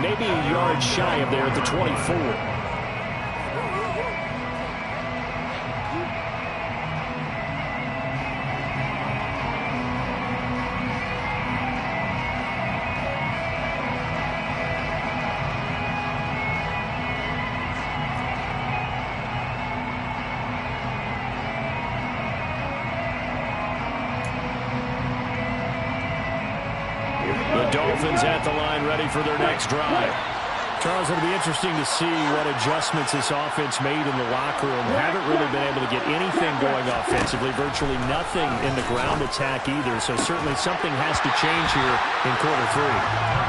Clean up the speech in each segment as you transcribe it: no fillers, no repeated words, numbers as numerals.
maybe a yard shy of there at the 24. Dolphins at the line, ready for their next drive. Charles, it'll be interesting to see what adjustments this offense made in the locker room. Haven't really been able to get anything going offensively, virtually nothing in the ground attack either. So certainly something has to change here in quarter three.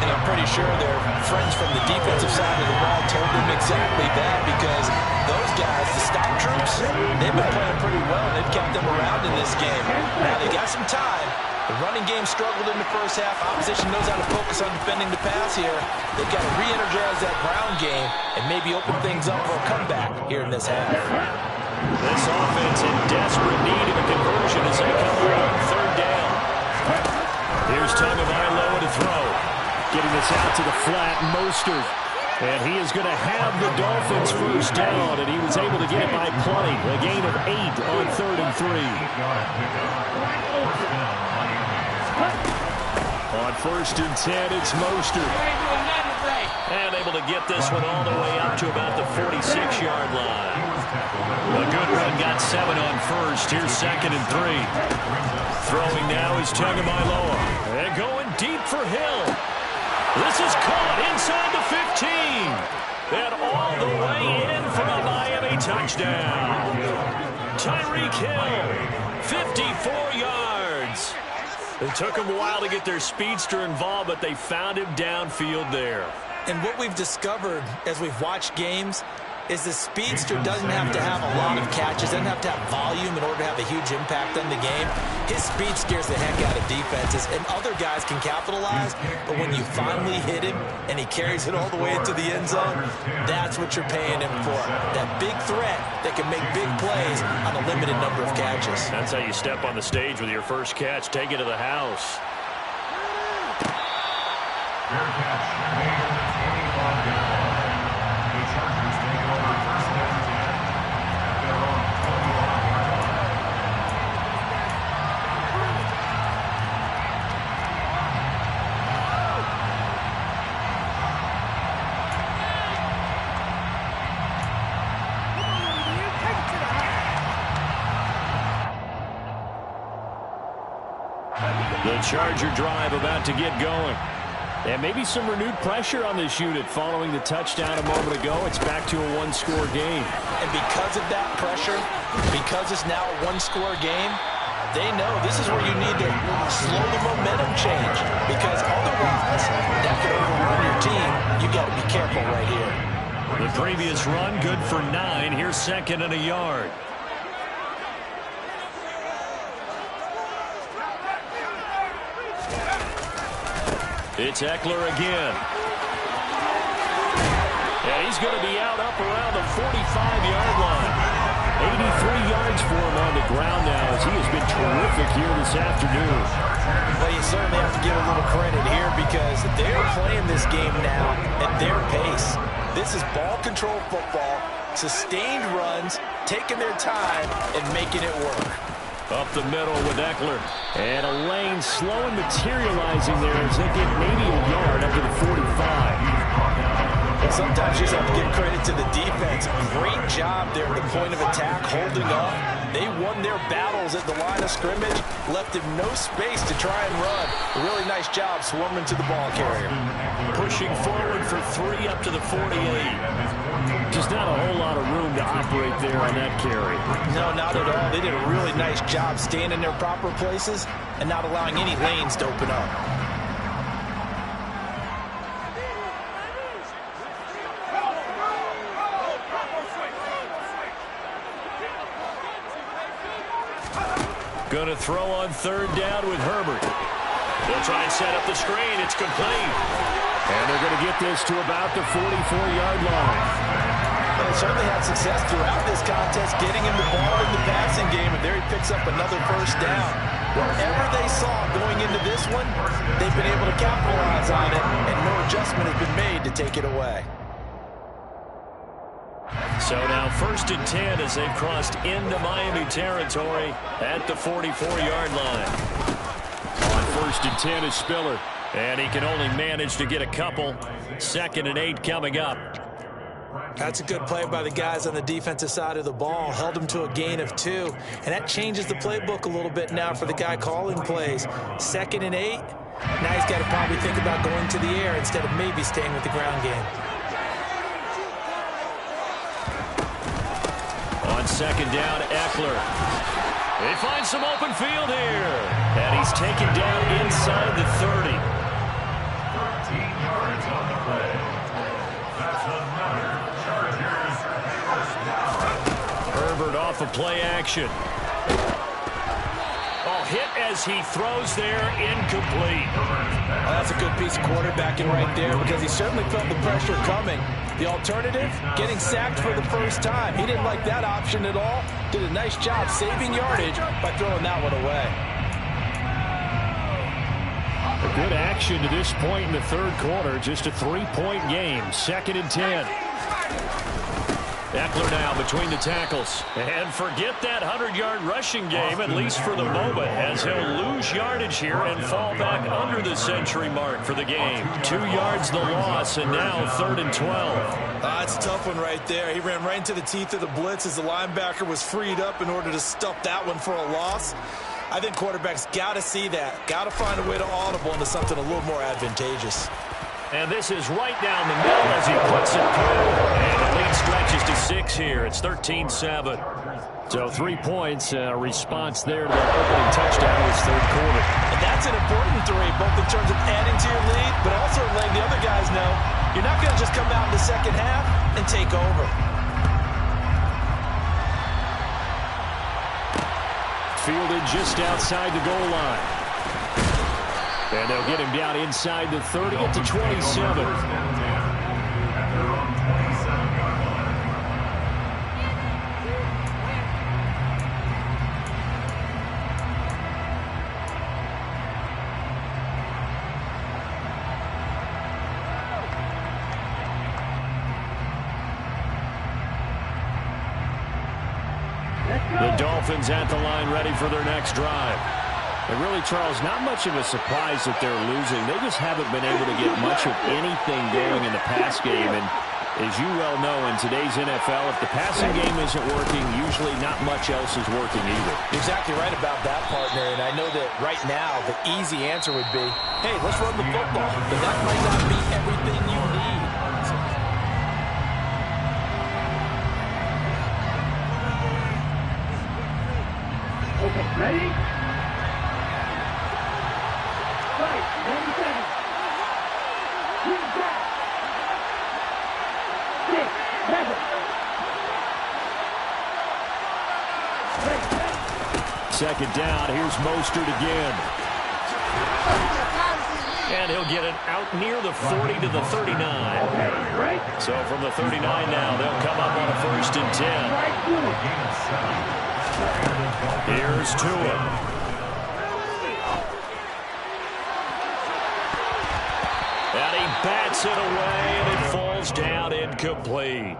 And I'm pretty sure their friends from the defensive side of the ball told them exactly that, because those guys, the stock troops, they've been playing pretty well. They've kept them around in this game. Now they got some time. The running game struggled in the first half. Opposition knows how to focus on defending the pass here. They've got to re-energize that ground game and maybe open things up for a comeback here in this half. This offense in desperate need of a conversion as they come on third down. Here's Tagovailoa to throw. Getting this out to the flat, Mostert. And he is going to have the Dolphins first down, and he was able to get it by plenty. A gain of 8 on 3rd and 3. On 1st and 10, it's Mostert. And able to get this one all the way up to about the 46-yard line. A good run got 7 on 1st. Here's 2nd and 3. Throwing now is Tagovailoa. And going deep for Hill. This is caught inside the 15. And all the way in for a Miami touchdown. Tyreek Hill, 54 yards. It took them a while to get their speedster involved, but they found him downfield there. And what we've discovered as we've watched games is the speedster doesn't have to have a lot of catches, doesn't have to have volume in order to have a huge impact on the game. His speed scares the heck out of defenses, and other guys can capitalize, but when you finally hit him and he carries it all the way into the end zone, that's what you're paying him for. That big threat that can make big plays on a limited number of catches. That's how you step on the stage with your first catch. Take it to the house. Fair catch. 25 yards. The Chargers take it over 1st and 10 at their own 25-yard line. The Charger drive about to get going. And maybe some renewed pressure on this unit following the touchdown a moment ago. It's back to a one-score game. And because of that pressure, because it's now a one-score game, they know this is where you need to slow the momentum change. Because otherwise, that could overrun your team. You got to be careful right here. The previous run, good for 9. Here's 2nd and a yard. It's Eckler again. And he's going to be out up around the 45-yard line. 83 yards for him on the ground now as he has been terrific here this afternoon. Well, you certainly have to give a little credit here because they're playing this game now at their pace. This is ball control football, sustained runs, taking their time and making it work. Up the middle with Eckler. And a lane slow and materializing there as they get maybe a yard up to the 45. Well, sometimes you just have to give credit to the defense. Great job there at the point of attack, holding up. They won their battles at the line of scrimmage, left him no space to try and run. A really nice job swarming to the ball carrier. Pushing forward for 3 up to the 48. Just not a whole lot of room to operate there on that carry. No, not at all. They did a really nice job staying in their proper places and not allowing any lanes to open up. Going to throw on 3rd down with Herbert. They'll try and set up the screen. It's complete. And they're going to get this to about the 44-yard line. Well, they certainly had success throughout this contest, getting him the ball in the passing game, and there he picks up another first down. Whatever they saw going into this one, they've been able to capitalize on it, and no adjustment has been made to take it away. So now 1st and 10 as they've crossed into Miami territory at the 44-yard line. On 1st and 10 is Spiller. And he can only manage to get a couple. 2nd and 8 coming up. That's a good play by the guys on the defensive side of the ball. Held them to a gain of 2. And that changes the playbook a little bit now for the guy calling plays. 2nd and 8. Now he's got to probably think about going to the air instead of maybe staying with the ground game. On 2nd down, Eckler. He finds some open field here. And he's taken down inside the 30. 13 yards on the play. That's another Chargers first down. Herbert off of play action. Oh, hit as he throws there, incomplete. Well, that's a good piece of quarterbacking right there because he certainly felt the pressure coming. The alternative, getting sacked for the first time. He didn't like that option at all. Did a nice job saving yardage by throwing that one away. A good action to this point in the 3rd quarter. Just a 3-point game. 2nd and 10. Eckler now between the tackles. And forget that 100-yard rushing game, at least for the moment, as he'll lose yardage here and fall back under the century mark for the game. 2 yards the loss, and now 3rd and 12. That's a tough one right there. He ran right into the teeth of the blitz as the linebacker was freed up in order to stuff that one for a loss. I think quarterbacks got to see that. Got to find a way to audible into something a little more advantageous. And this is right down the middle as he puts it through. And the lead stretches to 6 here. It's 13-7. So 3 points, response there to that opening touchdown was 3rd quarter. And that's an important 3, both in terms of adding to your lead, but also letting the other guys know you're not going to just come out in the second half and take over. Fielded just outside the goal line. And they'll get him down inside the 30 at the 27. The Dolphins at the line ready for their next drive. And really, Charles, not much of a surprise that they're losing. They just haven't been able to get much of anything going in the pass game. And as you well know, in today's NFL, if the passing game isn't working, usually not much else is working either. Exactly right about that, partner. And I know that right now the easy answer would be, hey, let's run the football. But that might not be everything you need. Okay, ready? Right, 90 seconds. Who's that? 6, 7. Second down, here's Mostert again. And he'll get it out near the 40 to the 39. So from the 39 now, they'll come up on a 1st and 10. Here's Tua. And he bats it away, and it falls down incomplete.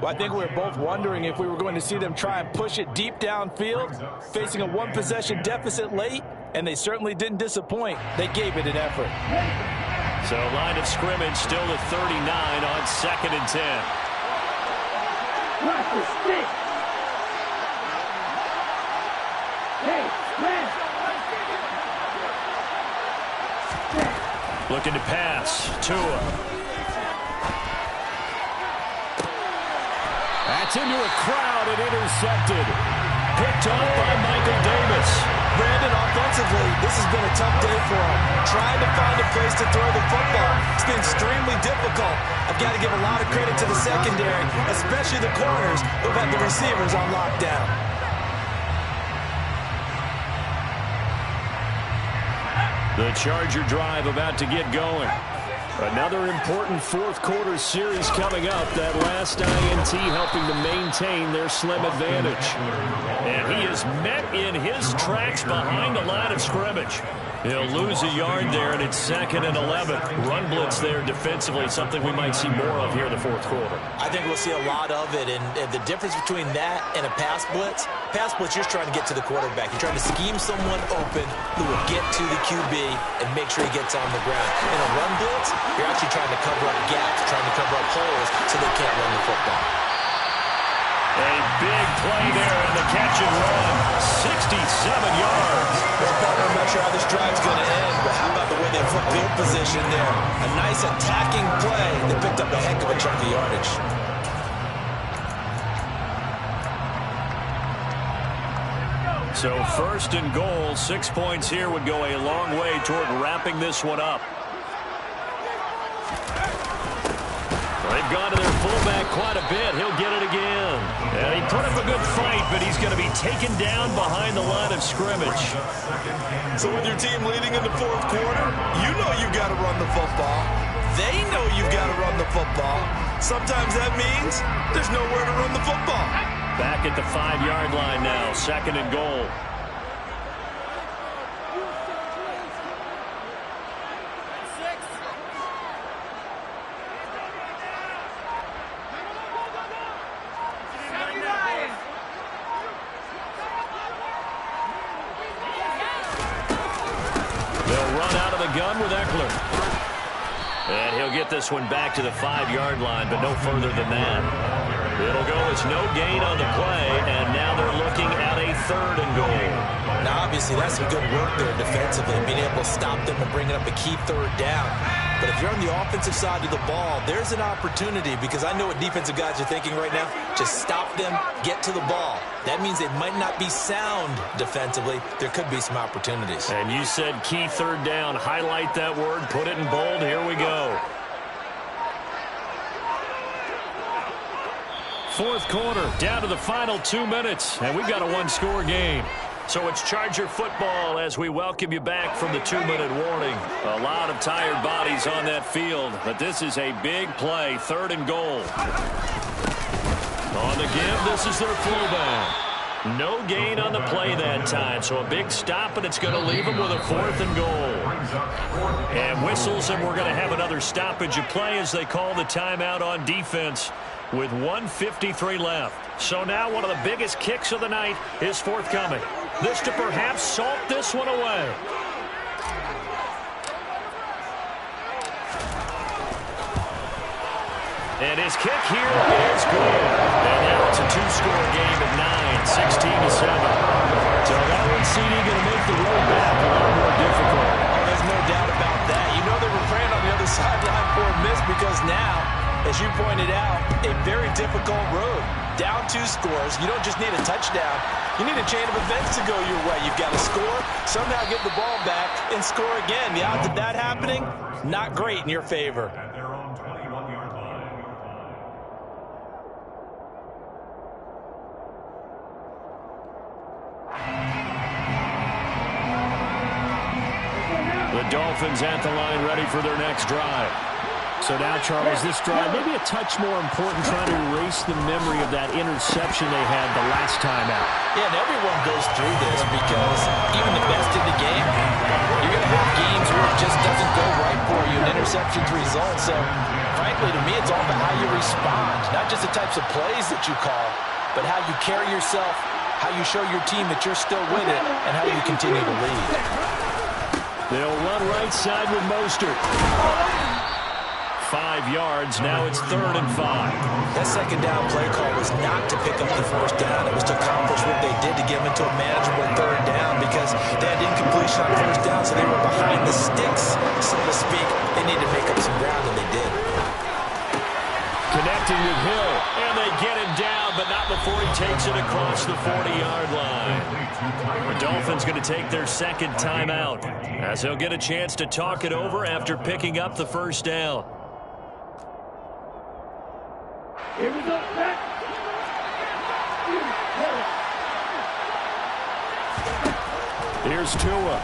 Well, I think we were both wondering if we were going to see them try and push it deep downfield, facing a one-possession deficit late, and they certainly didn't disappoint. They gave it an effort. So line of scrimmage still the 39 on 2nd and 10. Watch the stick. Hey, man. Looking to pass. Tua. That's into a crowd and intercepted. Picked off by Michael Davis. Brandon, offensively, this has been a tough day for him. Trying to find a place to throw the football. It's been extremely difficult. I've got to give a lot of credit to the secondary, especially the corners who've had the receivers on lockdown. The Charger drive about to get going. Another important fourth-quarter series coming up. That last INT helping to maintain their slim advantage. And he is met in his tracks behind the line of scrimmage. He'll lose a yard there, and it's 2nd and 11. Run blitz there defensively, something we might see more of here in the fourth quarter. I think we'll see a lot of it, and the difference between that and a pass blitz, you're trying to get to the quarterback. You're trying to scheme someone open who will get to the QB and make sure he gets on the ground. In a run blitz, you're actually trying to cover up gaps, trying to cover up holes so they can't run the football. A big play there in the catch and run. 67 yards. Well, partner, I'm not sure how this drive's going to end, but how about the way they flip field position there? A nice attacking play. They picked up a heck of a chunk of yardage. So 1st and goal, 6 points here would go a long way toward wrapping this one up. They've gone to their fullback quite a bit. He'll get it again. And he put up a good fight, but he's going to be taken down behind the line of scrimmage. So with your team leading in the fourth quarter, you know you've got to run the football. They know you've got to run the football. Sometimes that means there's nowhere to run the football. Back at the 5-yard line now, 2nd and goal. Gun with Eckler. And he'll get this one back to the 5-yard line, but no further than that. It'll go as no gain on the play, and now they're looking at a 3rd and goal. Now, obviously, that's some good work there defensively, being able to stop them and bringing up a key 3rd down. But if you're on the offensive side of the ball, there's an opportunity, because I know what defensive guys are thinking right now. Just stop them, get to the ball. That means they might not be sound defensively. There could be some opportunities. And you said key 3rd down. Highlight that word. Put it in bold. Here we go. Fourth quarter, down to the final 2 minutes, and we've got a one-score game. So it's Charger football as we welcome you back from the 2-minute warning. A lot of tired bodies on that field, but this is a big play, 3rd and goal. On the give, this is their fullback. No gain on the play that time, so a big stop, and it's going to leave them with a 4th and goal. And whistles, and we're going to have another stoppage of play as they call the timeout on defense with 1:53 left. So now one of the biggest kicks of the night is forthcoming. This to perhaps salt this one away. And his kick here is good. And now it's a 2-score game at 9, 16-7. So that one, CD, going to make the road back a lot more difficult. Oh, there's no doubt about that. You know they were praying on the other sideline for a miss, because now, as you pointed out, a very difficult road. Down 2 scores. You don't just need a touchdown. You need a chain of events to go your way. You've got to score, somehow get the ball back, and score again. The odds of that happening, not great in your favor. At their own 21-yard line. The Dolphins at the line, ready for their next drive. So now, Charles, this drive maybe a touch more important, trying to erase the memory of that interception they had the last time out. Yeah, and everyone goes through this, because even the best in the game, you're going to have games where it just doesn't go right for you, and interceptions result. So, frankly, to me, it's all about how you respond, not just the types of plays that you call, but how you carry yourself, how you show your team that you're still with it, and how you continue to lead. They'll run right side with Mostert. 5 yards. Now it's 3rd and 5. That second down play call was not to pick up the 1st down. It was to accomplish what they did, to get them into a manageable 3rd down, because they had incompletion on 1st down, so they were behind the sticks, so to speak. They needed to make up some ground, and they did. Connecting with Hill, and they get him down, but not before he takes it across the 40-yard line. The Dolphins going to take their 2nd timeout, as they'll get a chance to talk it over after picking up the 1st down. Here we go, set. Here's Tua.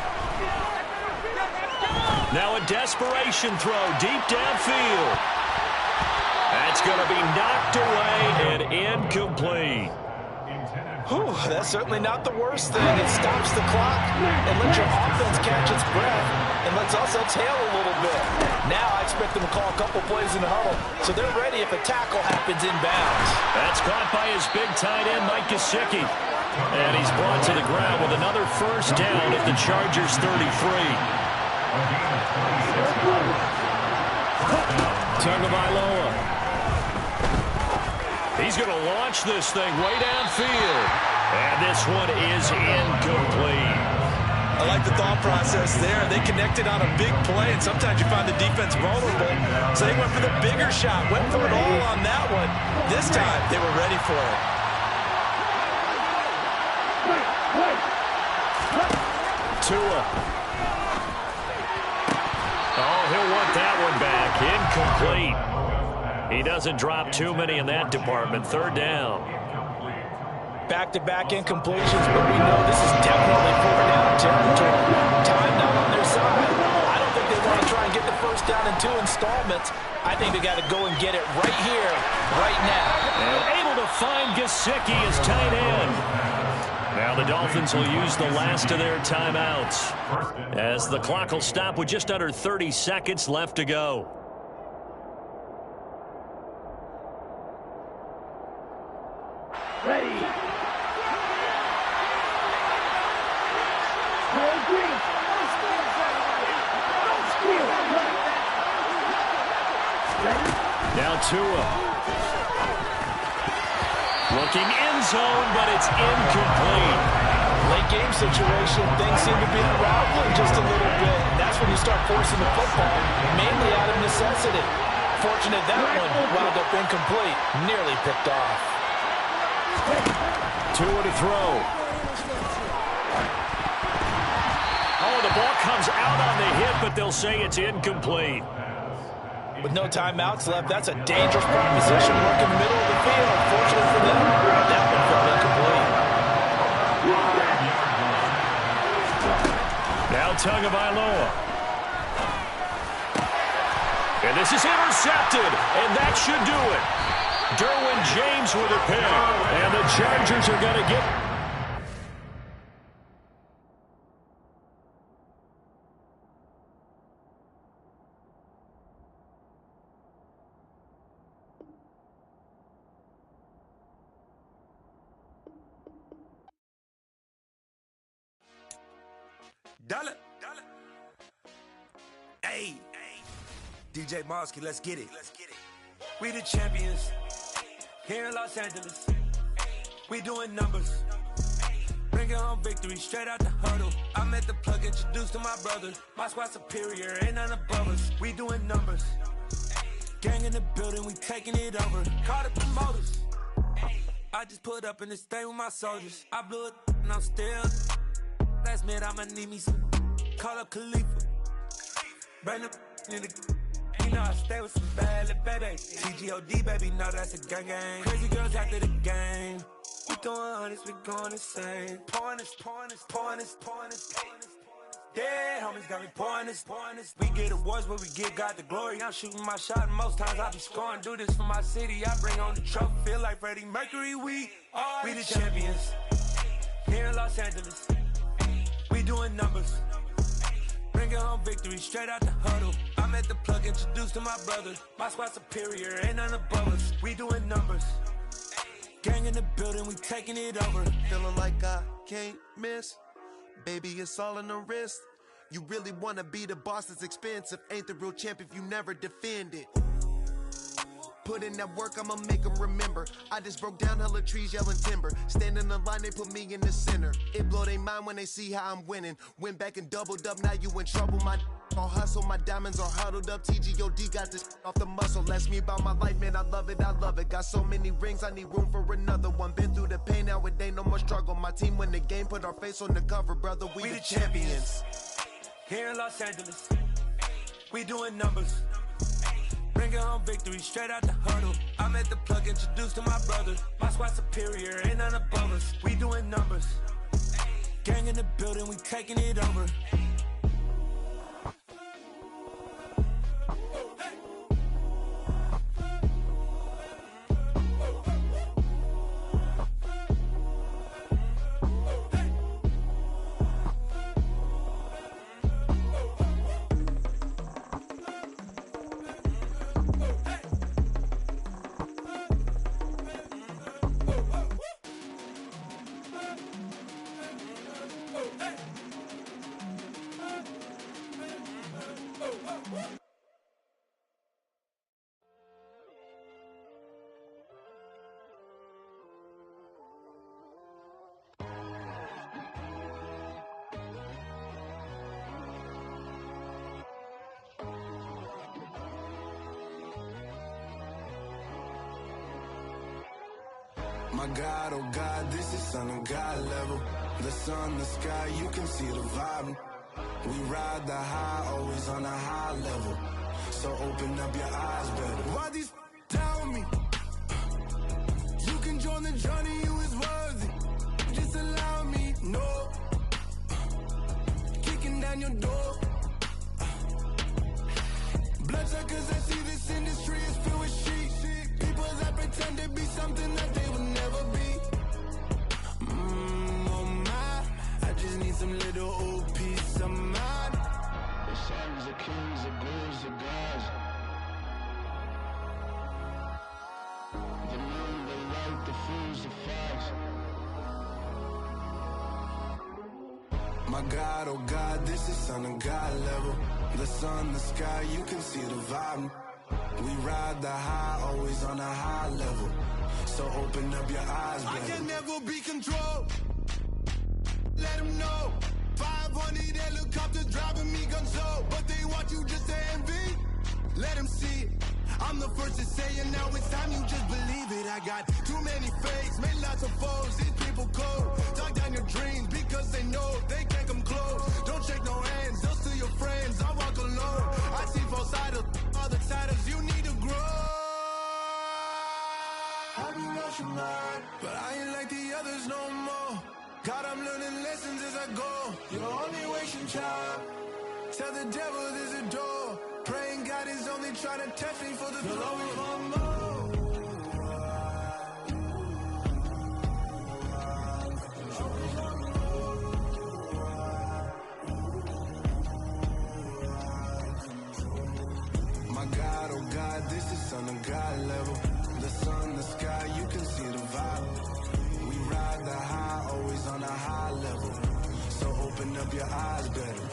Now a desperation throw deep downfield. That's going to be knocked away and incomplete. Whew, that's certainly not the worst thing. It stops the clock and lets your offense catch its breath and lets us exhale a little bit. Now I expect them to call a couple plays in the huddle so they're ready if a tackle happens inbounds. That's caught by his big tight end, Mike Gesicki. And he's brought to the ground with another first down at the Chargers' 33. Tagovailoa. He's going to launch this thing way downfield. And this one is incomplete. I like the thought process there. They connected on a big play, and sometimes you find the defense vulnerable. So they went for the bigger shot, went for it all on that one. This time, they were ready for it. Tua. Oh, he'll want that one back. Incomplete. He doesn't drop too many in that department. Third down. Back-to-back incompletions, but we know this is definitely fourth down territory. Time not on their side. I don't think they want to try and get the first down in 2 installments. I think they got to go and get it right here, right now. And able to find Gesicki as tight end. Now the Dolphins will use the last of their timeouts as the clock will stop with just under 30 seconds left to go. Ready. Now Tua. Looking end zone, but it's incomplete. Late game situation, things seem to be unraveling just a little bit. That's when you start forcing the football, mainly out of necessity. Fortunate that one wound up incomplete, nearly picked off. Tua to throw. Oh, the ball comes out on the hit, but they'll say it's incomplete. With no timeouts left, that's a dangerous proposition. Work in the middle of the field. Fortunately for them, that one fell incomplete. Now Tagovailoa. And this is intercepted, and that should do it. Derwin James with a pick, and the Chargers are going to get... Dollar. Hey. DJ Mosky, let's get it. We the champions here in Los Angeles. We doing numbers. Bringing home victory straight out the huddle. I'm at the plug, introduced to my brother. My squad superior, ain't none above us. We doing numbers. Gang in the building, we taking it over. Call the promoters. I just put up in this thing with my soldiers. I blew it and I'm still. Last minute, I'ma need me some. Call up Khalifa. Bring up in the. You know I stay with some bad little baby. TGOD, baby, no, that's a gang gang. Crazy girls after the game. We throwing hundreds, we going insane. Pouring this. Dead homies got me pouring this. We get awards, but we give God the glory. I'm shooting my shot, and most times I be scoring. Do this for my city, I bring on the trophy. Feel like Freddie Mercury, we the champions. Here in Los Angeles. We doing numbers. Bringing home victory straight out the huddle. I'm at the plug, introduced to my brother. My squad superior, ain't none above us. We doing numbers. Gang in the building, we taking it over. Feeling like I can't miss. Baby, it's all in the wrist. You really wanna be the boss, it's expensive. Ain't the real champ if you never defend it. Put in that work, I'ma make them remember. I just broke down hella trees, yelling timber. Stand in the line, they put me in the center. It blow their mind when they see how I'm winning. Went back and doubled up, now you in trouble. My all hustle, my diamonds are huddled up. TGOD got this off the muscle. Ask me about my life, man, I love it. Got so many rings, I need room for another one. Been through the pain, now it ain't no more struggle. My team win the game, put our face on the cover, brother. We the champions. Here in Los Angeles, we doing numbers. Bringing home victory straight out the huddle. I'm at the plug, introduced to my brother. My squad superior, ain't none above us. We doing numbers. Gang in the building, we taking it over. My God, oh God, this is Son of God level. The sun, the sky, you can see the vibe. We ride the high, always on a high level. So open up your eyes better. Why these tell me? You can join the journey, you is worthy. Just allow me, no. Kicking down your door. Bloodsuckers, I see this industry is filled with sheep. People that pretend to be something that they will never be. Oh my, I just need some little old peace of mind. The sons, the kings, the ghouls, the gods. The moon, the light, the fools, the facts. My God, oh God, this is Son of God level. The sun, the sky, you can see the vibe. We ride the high, always on a high level. So open up your eyes, baby. I can never be controlled. Let them know. 500 helicopters driving me gunso. But they want you just to envy. Let them see it. I'm the first to say it, now it's time you just believe it. I got too many fakes, made lots of foes. These people cold. Talk down your dreams because they know they can't come close. Don't shake no hands, those to your friends. I walk alone. I see false idols, other titles. You need to grow. Have you lost your mind? But I ain't like the others no more. God, I'm learning lessons as I go. You're only wasting time. Tell the devil there's a door. Praying God is only trying to test me for the glory of my more. My God, oh God, this is Son of God level. The sun, the sky, you can see the vibe. We ride the high, always on a high level. So open up your eyes better.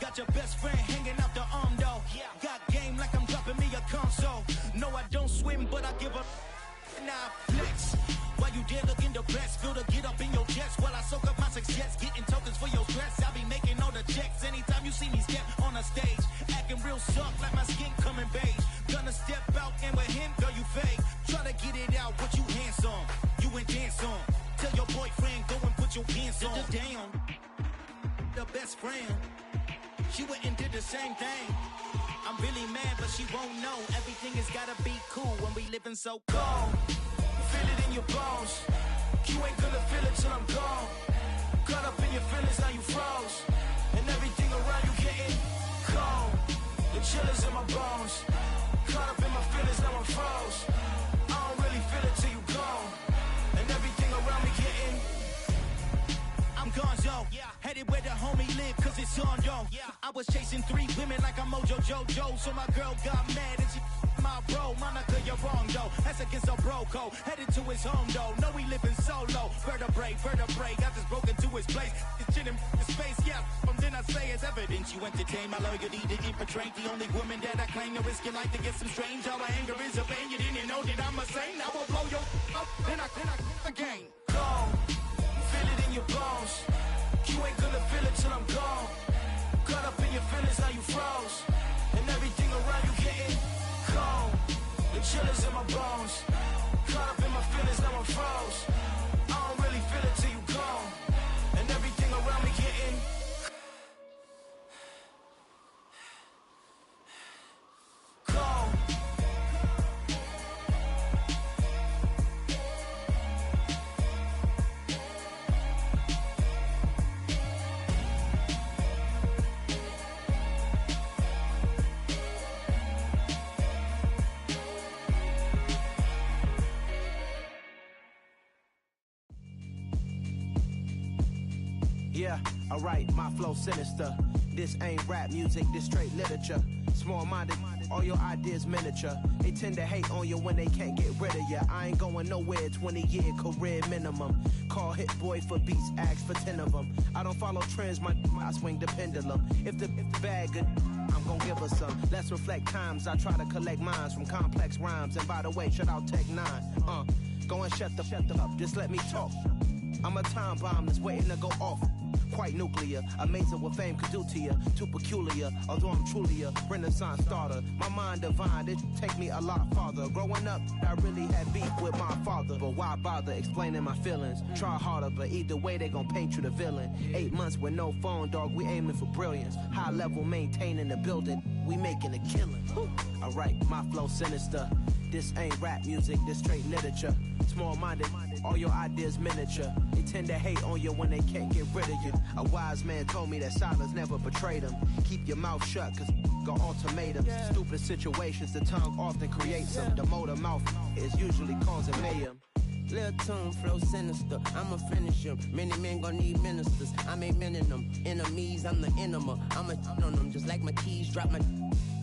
Got your best friend hanging out the arm though. Got game like I'm dropping me a console. No, I don't swim, but I give up. Nah, flex. While you there looking the best, feel the get up in your chest while I soak up my success. Getting tokens for your stress. I be making all the checks anytime you see me step on a stage. Acting real soft like my skin coming beige. Gonna step out and with him, girl, you fake. Try to get it out, but you handsome. You ain't dance on. Tell your boyfriend, go and put your pants on. Down. The best friend. She went and did the same thing. I'm really mad, but she won't know. Everything has gotta be cool when we living so cold. Feel it in your bones. You ain't gonna feel it till I'm gone. Caught up in your feelings, now you froze. And everything around you getting cold. The chill is in my bones. Caught up in my feelings, now I'm froze. I don't really feel it till you gone. And everything around me getting I'm gonzo, headed where the homie live, cause it's on, yo. I was chasing 3 women like I'm Mojo Jojo, so my girl got mad and she my bro. Monica, you're wrong, though. That's against a bro code. Headed to his home, though. No, he living solo. Vertebrae, I just broke into his place. It's chilling his space, yeah. From then I say it's evidence you entertain my loyalty to infiltrate. The only woman that I claim to risk your life to get some strange. All my anger is a pain. You didn't know that I'm a saint. I will blow your up, then I again. Go. Feel it in your bones. You ain't gonna feel it till I'm gone. Caught up in your feelings, now you froze. And everything around you getting cold. The chill is in my bones. Caught up in my feelings, now I'm froze. I don't really feel it till you gone. And everything around me getting cold. Yeah, alright, my flow sinister. This ain't rap music, this straight literature. Small-minded, all your ideas miniature. They tend to hate on you when they can't get rid of you. I ain't going nowhere, 20-year career minimum. Call Hit Boy for beats, ask for 10 of them. I don't follow trends, I swing the pendulum. If the bag good, I'm gon' give her some. Let's reflect times, I try to collect minds from complex rhymes. And by the way, shout out Tech 9. Go and shut the up, just let me talk. I'm a time bomb that's waiting to go off. Quite nuclear, amazing what fame could do to you. Too peculiar, although I'm truly a renaissance starter. My mind divine, it take me a lot farther. Growing up, I really had beef with my father. But why bother explaining my feelings? Try harder, but either way they gon' paint you the villain. 8 months with no phone, dog, we aiming for brilliance. High level maintaining the building, we making a killing. Alright, my flow sinister. This ain't rap music, this straight literature. Small-minded, all your ideas miniature. They tend to hate on you when they can't get rid of you. A wise man told me that silence never betrayed him. Keep your mouth shut, cause got ultimatums. Stupid situations, the tongue often creates them. The motor mouth is usually causing mayhem. Lil' tune, flow sinister, I'ma finish him. Many men gon' need ministers, I'm aiming them. Enemies, I'm the enema. I'ma on them, just like my keys, drop my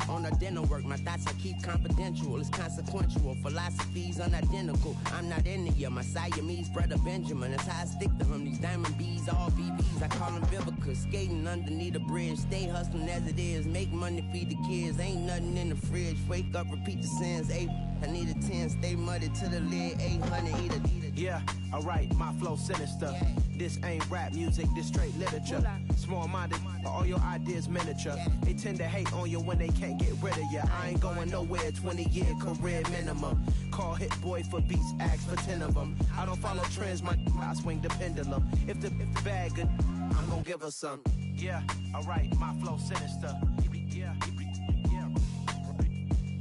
on the dinner work. My thoughts I keep confidential, it's consequential. Philosophies unidentical, I'm not into you. My Siamese brother Benjamin, that's how I stick to him. These diamond bees, all BBs, I call them Vivica. Skating underneath the bridge, stay hustling as it is. Make money, feed the kids, ain't nothing in the fridge. Wake up, repeat the sins, I need a 10, stay muddy to the lid, 800, eat it. Yeah, alright, my flow sinister. This ain't rap music, this straight literature. Small-minded, all your ideas miniature. They tend to hate on you when they can't get rid of you. I ain't going nowhere, 20-year career minimum. Call Hit Boy for beats, ask for 10 of them. I don't follow trends, I swing the pendulum. If the bag good, I'm gon' give her some. Yeah, alright, my flow sinister.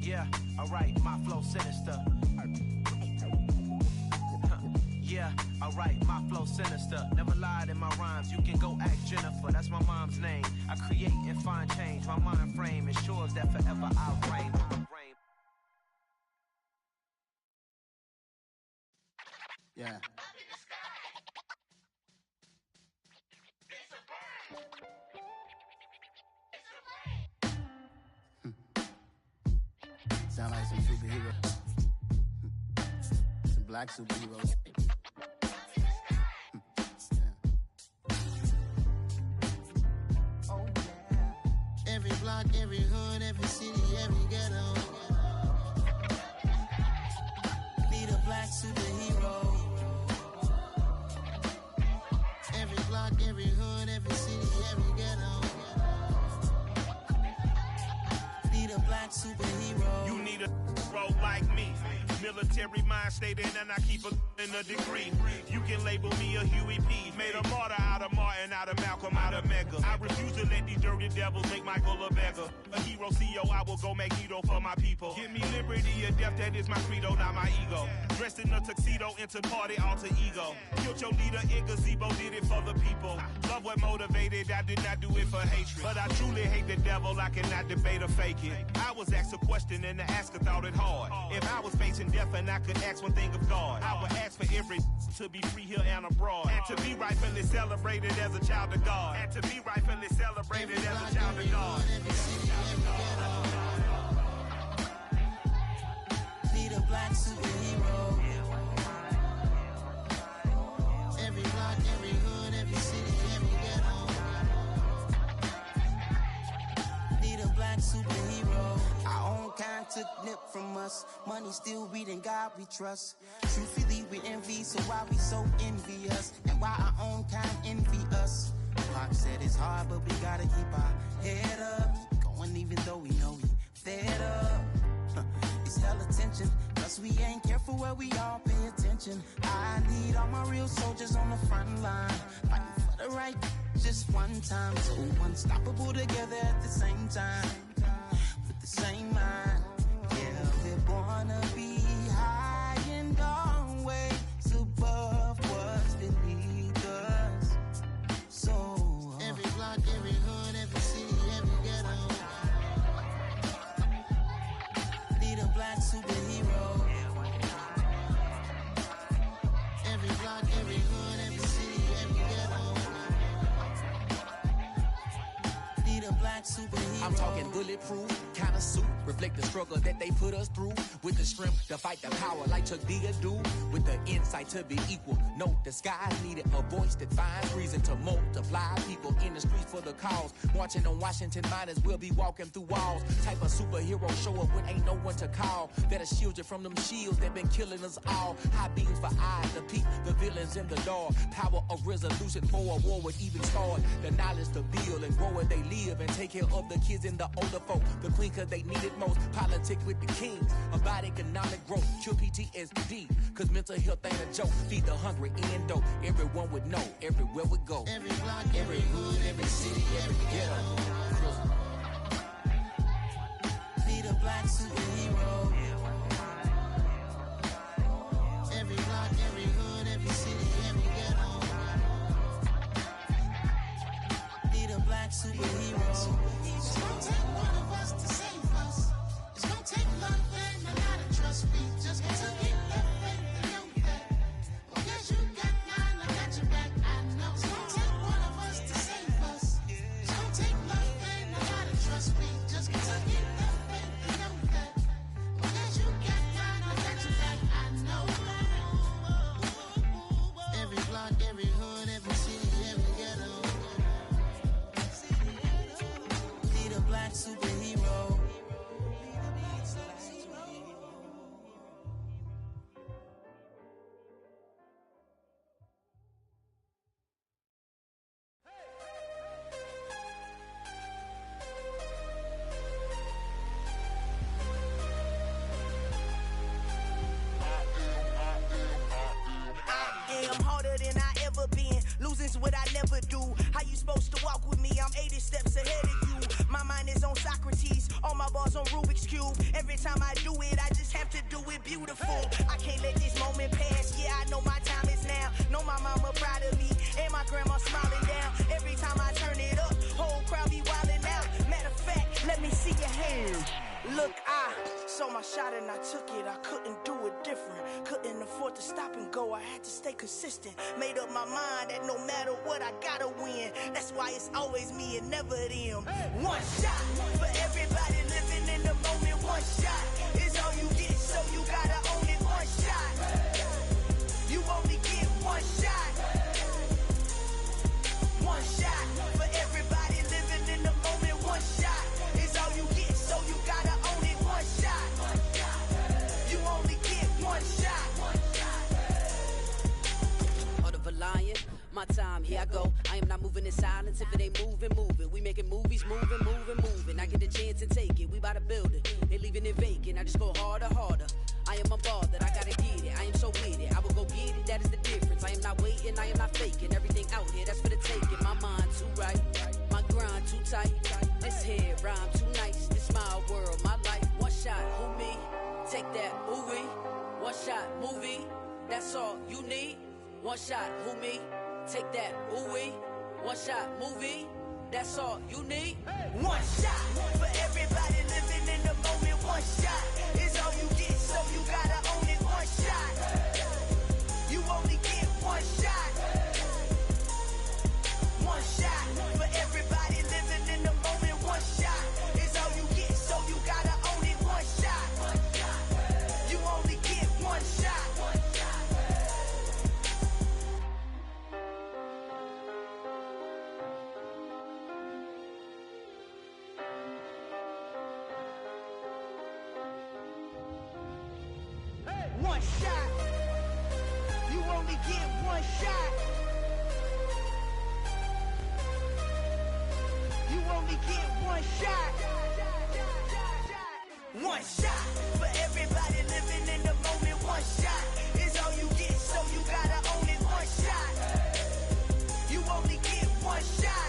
Yeah, alright, my flow sinister. Yeah, alright, my flow sinister. Never lied in my rhymes, you can go ask Jennifer. That's my mom's name. I create and find change. My mind frame ensures that forever I'll reign. Yeah. Sound like some superheroes. Some black superheroes. Oh, yeah. Every block, every hood, every city, every ghetto. Need a black superhero. Every block, every hood, every city, every ghetto. Need a black superhero. You need a role like me. Military mind stated, and I keep in a degree. You can label me a Huey P. Made a martyr out of Martin, out of Malcolm, out of Mega. I refuse to let these dirty devils make Michael a beggar. A hero CEO, I will go Magneto for my people. Give me liberty or death, that is my credo, not my ego. Dressed in a tuxedo, into party, alter ego. Killed your leader in gazebo, did it for the people. Love what motivated, I did not do it for hatred. But I truly hate the devil, I cannot debate or fake it. I was asked a question and the asker thought it hard. If I was facing death and I could ask one thing of God, I would ask for every to be free here and abroad, and to be rightfully celebrated as a child of God, and to be rightfully celebrated as a child of God. Need a black superhero. Every block, every hood, every city, every ghetto. Need a black superhero. Our own kind took nip from us. Money still reading God we trust. Truthfully we envy, so why we so envious? And why our own kind envy us? Pac said it's hard, but we gotta keep our head up. Going even though we know we fed up. It's hella tension, plus we ain't careful where we all pay attention. I need all my real soldiers on the front line, fighting for the right just one time. So unstoppable together at the same time, with the same mind. Yeah, we're born to be high and always above what's beneath us. So every block, every hood, every city, every ghetto. Need a black superhero. Every block, every hood, every city, every ghetto. Need a black superhero. I'm talking bulletproof kind of suit, reflect the struggle that they put us through. With the strength to fight the power like Chuck D do. With the insight to be equal. No disguise needed, a voice that finds reason to multiply. People in the streets for the cause. Marching on Washington miners, we'll be walking through walls. Type of superhero show up when ain't no one to call. That'll shield you from them shields that been killing us all. High beams for eyes to peep the villains in the dark. Power of resolution for a war would even start. The knowledge to build and grow where they live and take care of the kids and the older folk. The queen cause they need it most. Politics with the kings. About economic growth. Cure PTSD. Cause mental health ain't a joke. Feed the hungry and dope. Everyone would know. Everywhere we go. Every block, every hood, every city, every ghetto. Need a black superhero. Every block, every hood, every city, every ghetto. Need a black superhero. It's gonna take one of us to save us. It's gonna take love and a lot of trust. We just got to keep the faith and know that. Well, guess you got mine, I got your back. I know it's gonna take one of us to save us. It's gonna take love and a lot of trust. We just got to keep the faith and know that. Well, guess you got mine, I got your back. I know. Every block, every hood, every city, every ghetto. Need a black superhero. I am harder than I ever been. Losing's what I never do. How you supposed to walk with me? I'm 80 steps ahead of you. My mind is on Socrates. All my bars on Rubik's Cube. Every time I do it, I just have to do it beautiful. I can't let this moment pass. Yeah, I know my time is now. Know my mama proud of me. And my grandma smiling down. Every time I turn it up, whole crowd be wildin' out. Matter of fact, let me see your hands. Look, I saw my shot and I took it. I couldn't do it different. Couldn't afford to stop and go. I had to stay consistent. Made up my mind that no matter what, I gotta win. That's why it's always me and never them. One shot for everybody living in the moment. One shot is all you get, so you gotta own it. One shot. You only get one shot. One shot for everybody living in the moment. One shot is all you get, so you gotta own it. One shot. You only get one shot. Heart of a lion, my time, here I go. I am not moving in silence. If it ain't moving, move it. We making movies, moving. I get the chance and take it. We bout to build it. They leaving it vacant. I just go harder. I am a ball that I gotta get it. I am so with it. I will go get it. That is the difference. I am not waiting. I am not faking. Everything out here, that's for the taking. My mind too right. My grind too tight. This head rhyme too nice. This my world, my life. One shot, who me? Take that, ooh wee. One shot, movie. That's all you need. One shot, who me? Take that, ooh wee. One shot, movie. That's all you need. One shot for everybody living in the moment. One shot is all you get, so you gotta own it. One shot. You only get one shot. One shot for everybody living in the moment. One shot is all you get, so you gotta own it. One shot. You only get one shot. One shot. You only get one shot. You only get one shot. One shot for everybody living in the moment. One shot is all you get, so you gotta own it. One shot. You only get one shot.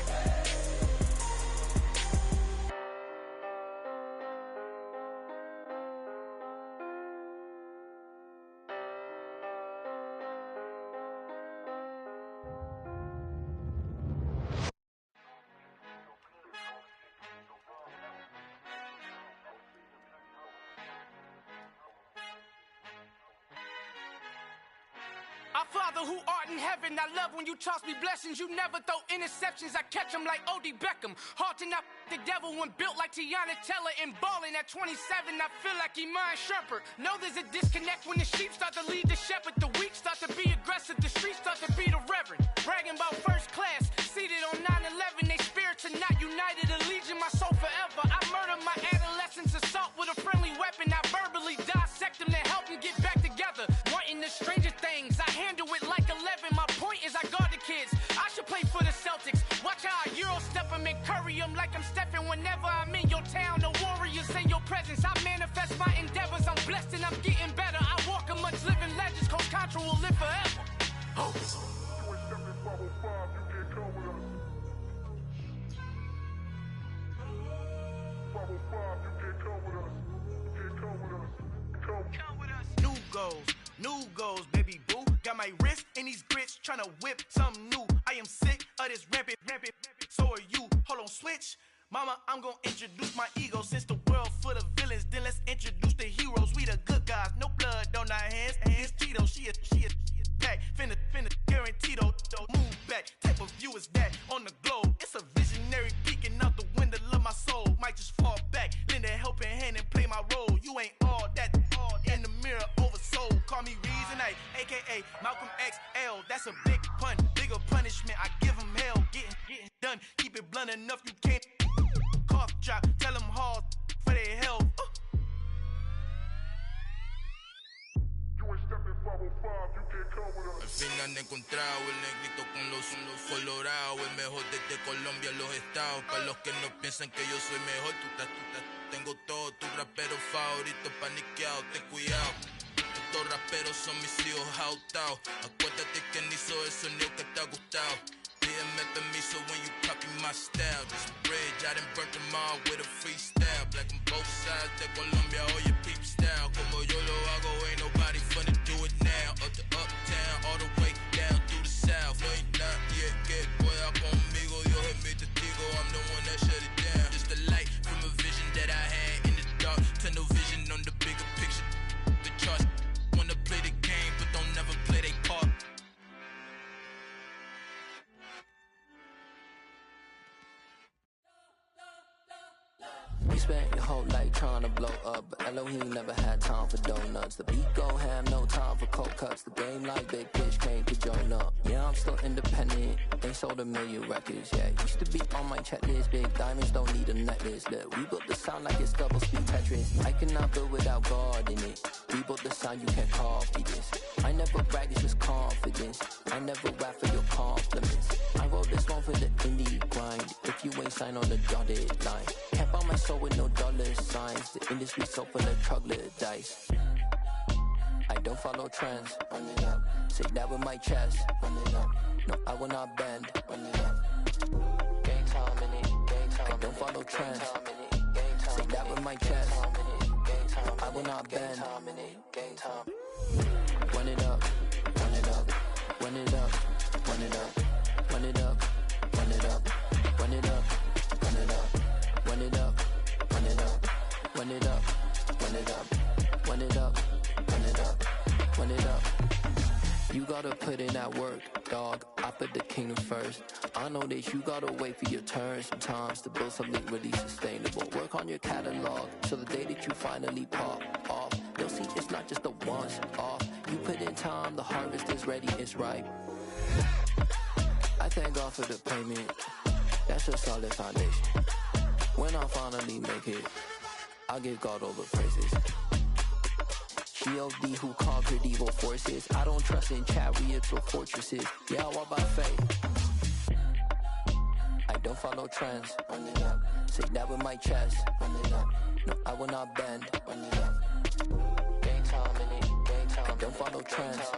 Father who art in heaven, I love when you toss me blessings. You never throw interceptions, I catch them like O.D. Beckham. Hard to not the devil when built like Tiana Teller and balling at 27. I feel like Iman Shumpert. Know there's a disconnect when the sheep start to lead the shepherd. The weak start to be aggressive, the streets start to be the reverend. Bragging about first class, seated on 9/11. They spirits are not united, a legion, my soul forever. I murdered my adolescence, assault with a friendly weapon. I verbally dissect them to help them get back together. Wanting the stranger things, I handle it like 11. My point is I guard the kids. I should play for the Celtics. Watch how I Euro step them and curry them like I'm stepping. Whenever I'm in your town, the warriors in your presence. I manifest my endeavors. I'm blessed and I'm getting better. I walk amongst living legends. Coach Contra will live forever. Oh. New goals, baby boo. Got my wrist in these grits, tryna whip something new. I am sick of this rampant. So are you. Hold on, switch. Mama, I'm gonna introduce my ego. Since the world full of villains, then let's introduce the heroes. We the good guys, no blood on our hands. Hands Tito, she is back. Finna, guaranteed, move back. Type of view is that on the globe? It's a visionary peeking out the window of my soul. Might just fall back, lend a helping hand and play my role. You ain't all that in the mirror oversold. Call me Reasonite, aka Malcolm XL. That's a big pun, bigger punishment. I give him hell, getting done. Keep it blunt enough, you can't cough drop. Tell them hard for their health. Al fin han encontrado el negrito con los colorados, el mejor desde Colombia, los estados. Para los que no piensan que yo soy mejor, tengo todo, tu rapero favorito paniqueado, ten cuidado. Estos raperos son mis hijos jautados. Acuérdate que ni hizo el sonido que te ha gustado. Pídeme permiso when you copy my style. This bridge, I done burnt them all with a freestyle. Black on both sides de Colombia, oye peep style. Como yo lo hago, ain't nobody finna do it now. Up to uptown, all the way down through the south. No hay nadie que pueda conmigo, Dios es mi testigo. I'm the one that shut it down. Just the light from a vision that I had in the dark. Tunnel vision on the bigger picture. The charts wanna play the game, but don't never play their part. We spent your whole life trying to blow up, but Elohim never had time for donuts. The beat gon' have no time for cold cuts. The game like Big Pitch came to join up. Yeah, I'm still independent. They sold 1 million records. Yeah, used to be on my checklist. Big diamonds don't need a necklace. Look, we built the sound like it's double speed Tetris. I cannot build without God in it. We built the sound, you can't copy this. I never brag, it's just confidence. I never rap for your compliments. I wrote this one for the indie grind. If you ain't signed on the dotted line, can't buy my soul with no dollar signs. The industry so full of troglodytes. I don't follow trends. Run it up. Say that with my chest. Run it up. No, I will not bend. Run it up. Gang time in it. Gang time. I don't follow trends. Say that with my chest. I will not bend. Gang time. Run it up. Run it up. Run it up. Run it up. Run it up. Run it up. Run it up. Run it up. Run it up. Run it up. Run it up. Run it up. Run it up. Run it up. Run it up. You gotta put in that work, dog. I put the kingdom first. I know that you gotta wait for your turn sometimes to build something really sustainable. Work on your catalog so the day that you finally pop off, you'll see it's not just a once off. You put in time, the harvest is ready, it's ripe. I thank God for the payment. That's a solid foundation. When I finally make it, I'll give God all the praises. G.O.D. who conquered evil forces. I don't trust in chariots or fortresses. Yeah, I walk by faith. I don't follow trends. Run it up. Say that with my chest. Run it up. No, I will not bend. Run it up. Gang time in it. Gang time. I don't follow trends.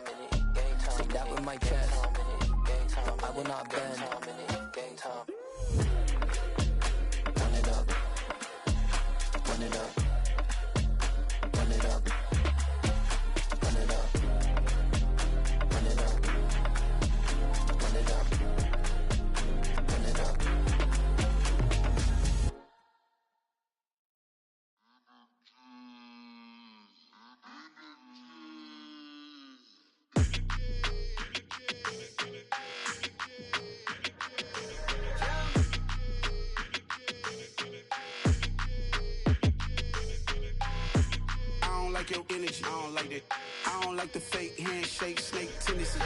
Say that with my chest. I will not bend. Gang time. Run it up. Run it up. Run it up. Run it up. Run it up. Run it up. Run it up. energy. I don't like that. I don't like the fake handshake, snake tendency.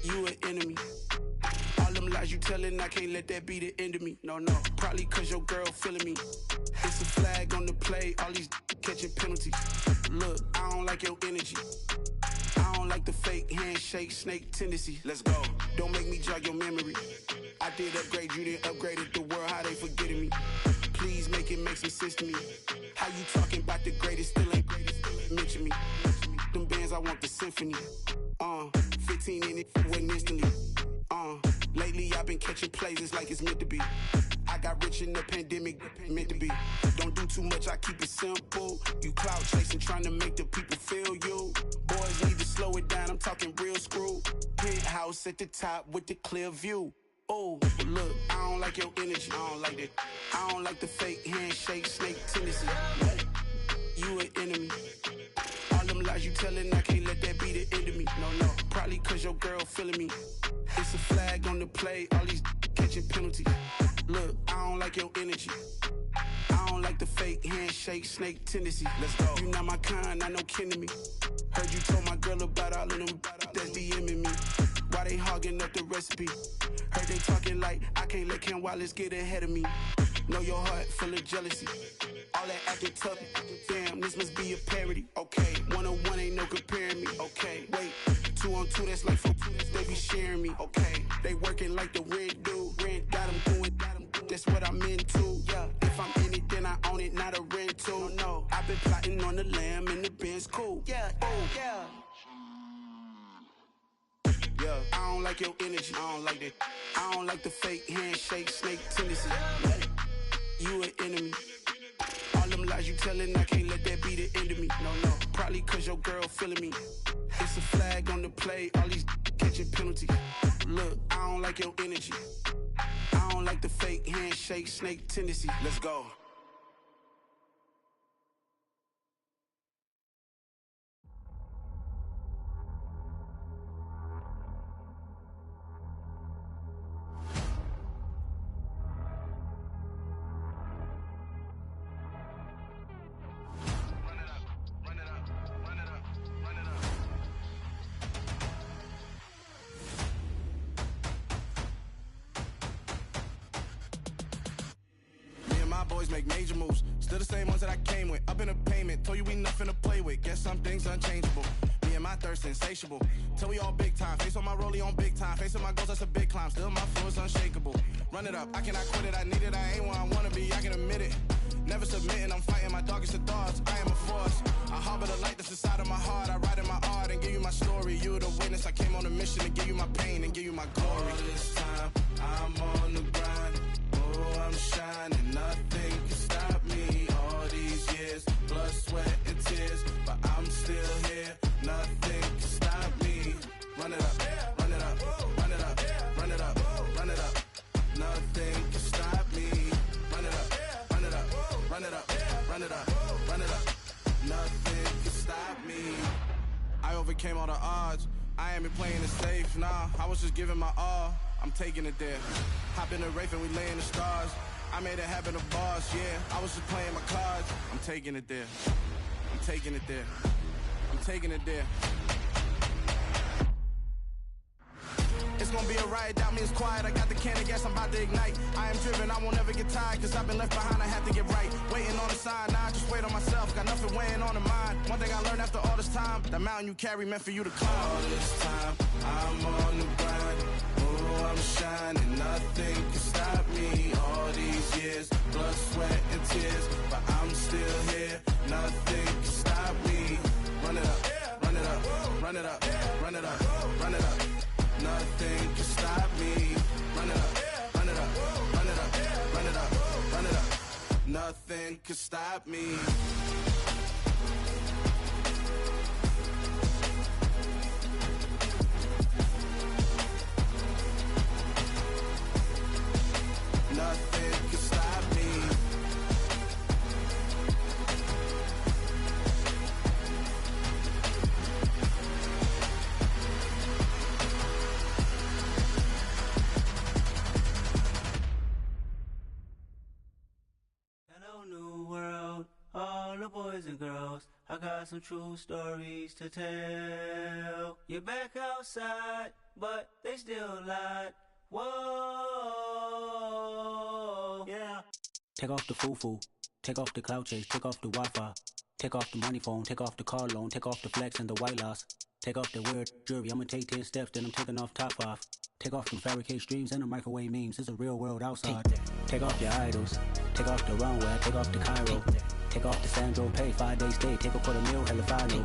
You an enemy. All them lies you telling, I can't let that be the end of me. No, probably cause your girl feeling me. It's a flag on the play, all these catching penalties. Look, I don't like your energy. I don't like the fake handshake, snake tendency. Let's go. Don't make me jog your memory. I did upgrade, you didn't upgrade it. The world, how they forgetting me. Please make it make some sense to me. How you talking about the greatest, still ain't greatest, mention me. Them bands, I want the symphony. 15 in it, wasn't instantly. Lately I've been catching plays, it's like it's meant to be. I got rich in the pandemic, meant to be. Don't do too much, I keep it simple. You clout chasing, trying to make the people feel you. Boys need to slow it down, I'm talking real screw. Penthouse at the top with the clear view. Oh, look, I don't like your energy, I don't like that. I don't like the fake handshake, snake tendency. You an enemy. All them lies you telling, I can't let that be the end of me. No, probably cause your girl feeling me. It's a flag on the play, all these catching penalties. Look, I don't like your energy. I don't like the fake handshake, snake tendency. Let's go. You not my kind, I know kin to me. Heard you told my girl about all of them that's DMing me. Why they hogging up the recipe? Heard they talking like I can't let Ken Wallace get ahead of me. Know your heart full of jealousy. All that acting tough, damn, this must be a parody. Okay, 1-on-1 ain't no comparing me. Okay, wait, 2-on-2, that's like 4-2, they be sharing me. Okay, they working like the rent do. Rent got them doing, that's what I'm into. Yeah, if I'm in it, then I own it, not a rental. No, I've been plotting on the lamb and the Benz cool. Yeah, yeah. Yeah, I don't like your energy, I don't like that. I don't like the fake handshake, snake tendency. You an enemy. All them lies you telling, I can't let that be the end of me. No, probably cause your girl feeling me. It's a flag on the play, all these catching penalties. Look, I don't like your energy. I don't like the fake handshake, snake tendency. Let's go. Boys make major moves, still the same ones that I came with. Up in a payment, told you we nothing to play with. Guess some things unchangeable. Me and my thirst insatiable. Till we all big time. Face on my rollie on big time. Facing my goals, that's a big climb. Still my flow is unshakable. Run it up, I cannot quit it. I need it, I ain't where I wanna be. I can admit it. Never submitting, I'm fighting my darkest of thoughts. I am a force. I harbor the light that's inside of my heart. I write in my art and give you my story. You the witness. I came on a mission to give you my pain and give you my glory. All this time, I'm on the grind. Oh, I'm shining. Nothing can stop me. All these years, blood, sweat, and tears, but I'm still here. Nothing can stop me. Run it up, run it up, run it up, run it up, run it up. Nothing can stop me. Run it up, run it up, run it up, run it up, run it up. Nothing can stop me. I overcame all the odds. I ain't been playing it safe, nah. I was just giving my all. I'm taking it there. Hop in the Wraith and we lay in the stars. I made it happen to boss, yeah. I was just playing my cards. I'm taking it there. I'm taking it there. I'm taking it there. It's gonna be a riot, doubt me it's quiet. I got the can of gas, I'm about to ignite. I am driven, I won't ever get tired, cause I've been left behind, I have to get right. Waiting on the sign, now I just wait on myself. Got nothing weighing on the mind. One thing I learned after all this time, the mountain you carry meant for you to climb. All this time, I'm on the grind. Oh, I'm shining, nothing can stop me. All these years, blood, sweat, and tears, but I'm still here. Nothing can stop me. Run it up, run it up, run it up, run it up, run it up. Nothing can stop me. Run it up, run it up, run it up, run it up, run it up. Nothing can stop me. Nothing can stop me. Hello, new world. All the boys and girls, I got some true stories to tell. You're back outside, but they still lied. Whoa, yeah. Take off the foo-foo, take off the cloud chase, take off the Wi-Fi, take off the money phone, take off the car loan, take off the flex and the white loss, take off the weird jewelry. I'ma take 10 steps, then I'm taking off top 5. Take off them fabricate streams and the microwave memes. It's a real world outside. Take off your idols, take off the runway, take off the Cairo, take off the Sandro Pay, 5-day stay, take a quarter meal, hella final.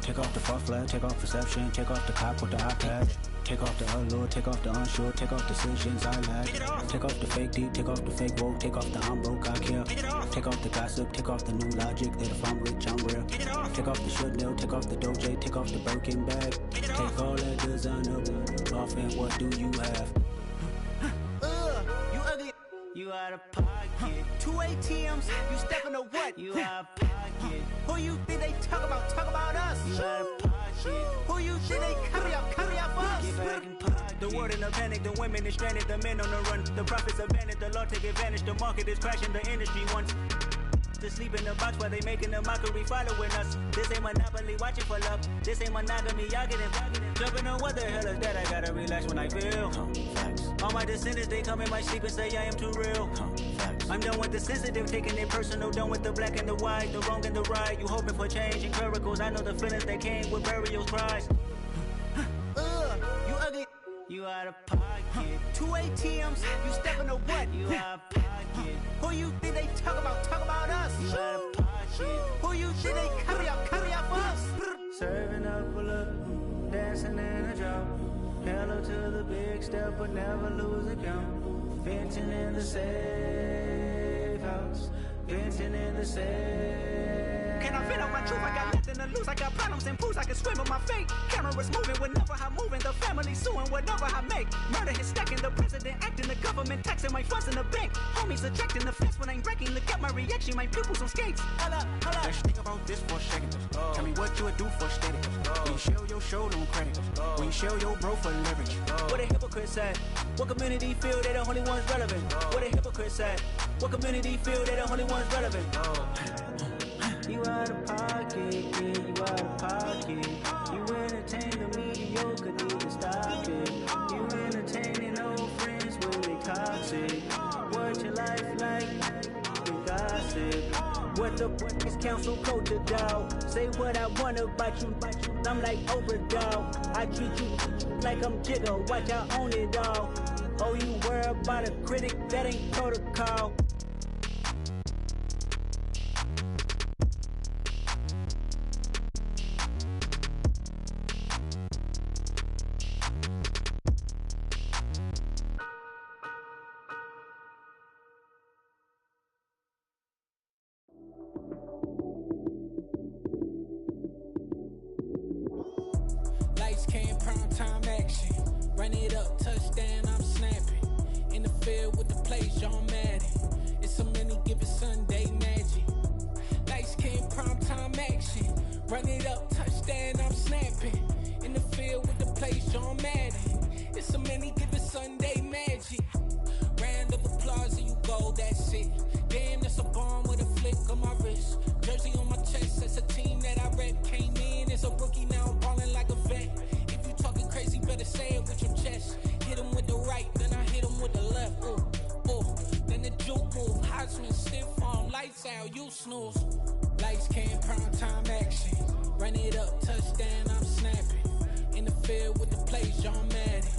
Take off the fuck flag, take off perception, take off the cop with the iPad. Take off the allure, take off the unsure, take off decisions I lack. Take off the fake deep, take off the fake woke, take off the I'm broke, I care. Take off the gossip, take off the new logic that if I'm rich, I'm real. Take off the should know, take off the Doja, take off the Birkin bag. Take all that designer off and what do you have? You ugly. You out of pocket. 2 ATMs, you stepping to what? You out of pocket. Who you think they talk about? Talk about us. You out of pocket. Who you think they carry up for us? Get back in pocket. The world in a panic, the women is stranded, the men on the run. The profits abandoned, the law take advantage. The market is crashing, the industry wants to sleep in the box while they making a mockery following us. This ain't monopoly, watching for love. This ain't monogamy, y'all getting jumping on what the hell is that? I gotta relax when I feel. All my descendants, they come in my sleep and say I am too real. I'm done with the sensitive, taking it personal. Done with the black and the white, the wrong and the right. You hoping for change and miracles. I know the feelings that came with burial cries. You ugly. You out of pocket. 2 ATMs, you stepping to what? You out of pocket. Who you think they talk about? Talk about us. You out of pocket. Who you think they carry up for us? Serving up a look, dancing in a drop. Hello to the big step, but never lose a count. Venting in the safe house. Venting in the safe. Can I fit out my truth? I got nothing to lose. I got problems and pools. I can swim with my fate. Cameras moving whenever I'm moving. The family suing whatever I make. Murder is stacking. The president acting. The government taxing my funds in the bank. Homies ejecting the fence when I'm breaking. Look at my reaction. My pupils on skates. Hold up, hold up. Let's think about this for a second. Tell me what you would do for steady. When you show your show, don't credit. When you show your bro for leverage. What a hypocrite said. What community feel they the only ones relevant? What a hypocrite said. What community feel they the only ones relevant? You out of pocket, yeah, you out of pocket. You entertain the mediocre, need to stop it. You entertaining old friends when they toxic. What your life like? The gossip. What the is council culture, dog? Say what I want about you. I'm like overdog. I treat you like I'm Jigga. Watch I own it all. Oh, you worry about a critic? That ain't protocol. Lights came, prime time action. Run it up, touchdown, I'm snapping. In the field with the plays, John Madden. It's a many given Sunday magic. Lights came, prime time action. Run it up, touchdown, I'm snapping. In the field with the plays, John Madden. It's a many given Sunday magic. Round of applause and you go, that's it. Damn, that's a bomb with a flick on my wrist. Jersey on my chest, that's a team that I rep. Came in as a rookie, now I'm ballin' like a vet. If you talking crazy, better say it with your chest. Hit him with the right, then I hit him with the left. Ooh, ooh. Then the juke move, Heisman, stiff arm, lights out, you snooze. Lights came, prime time action. Run it up, touchdown, I'm snapping. In the field with the plays, John Madden.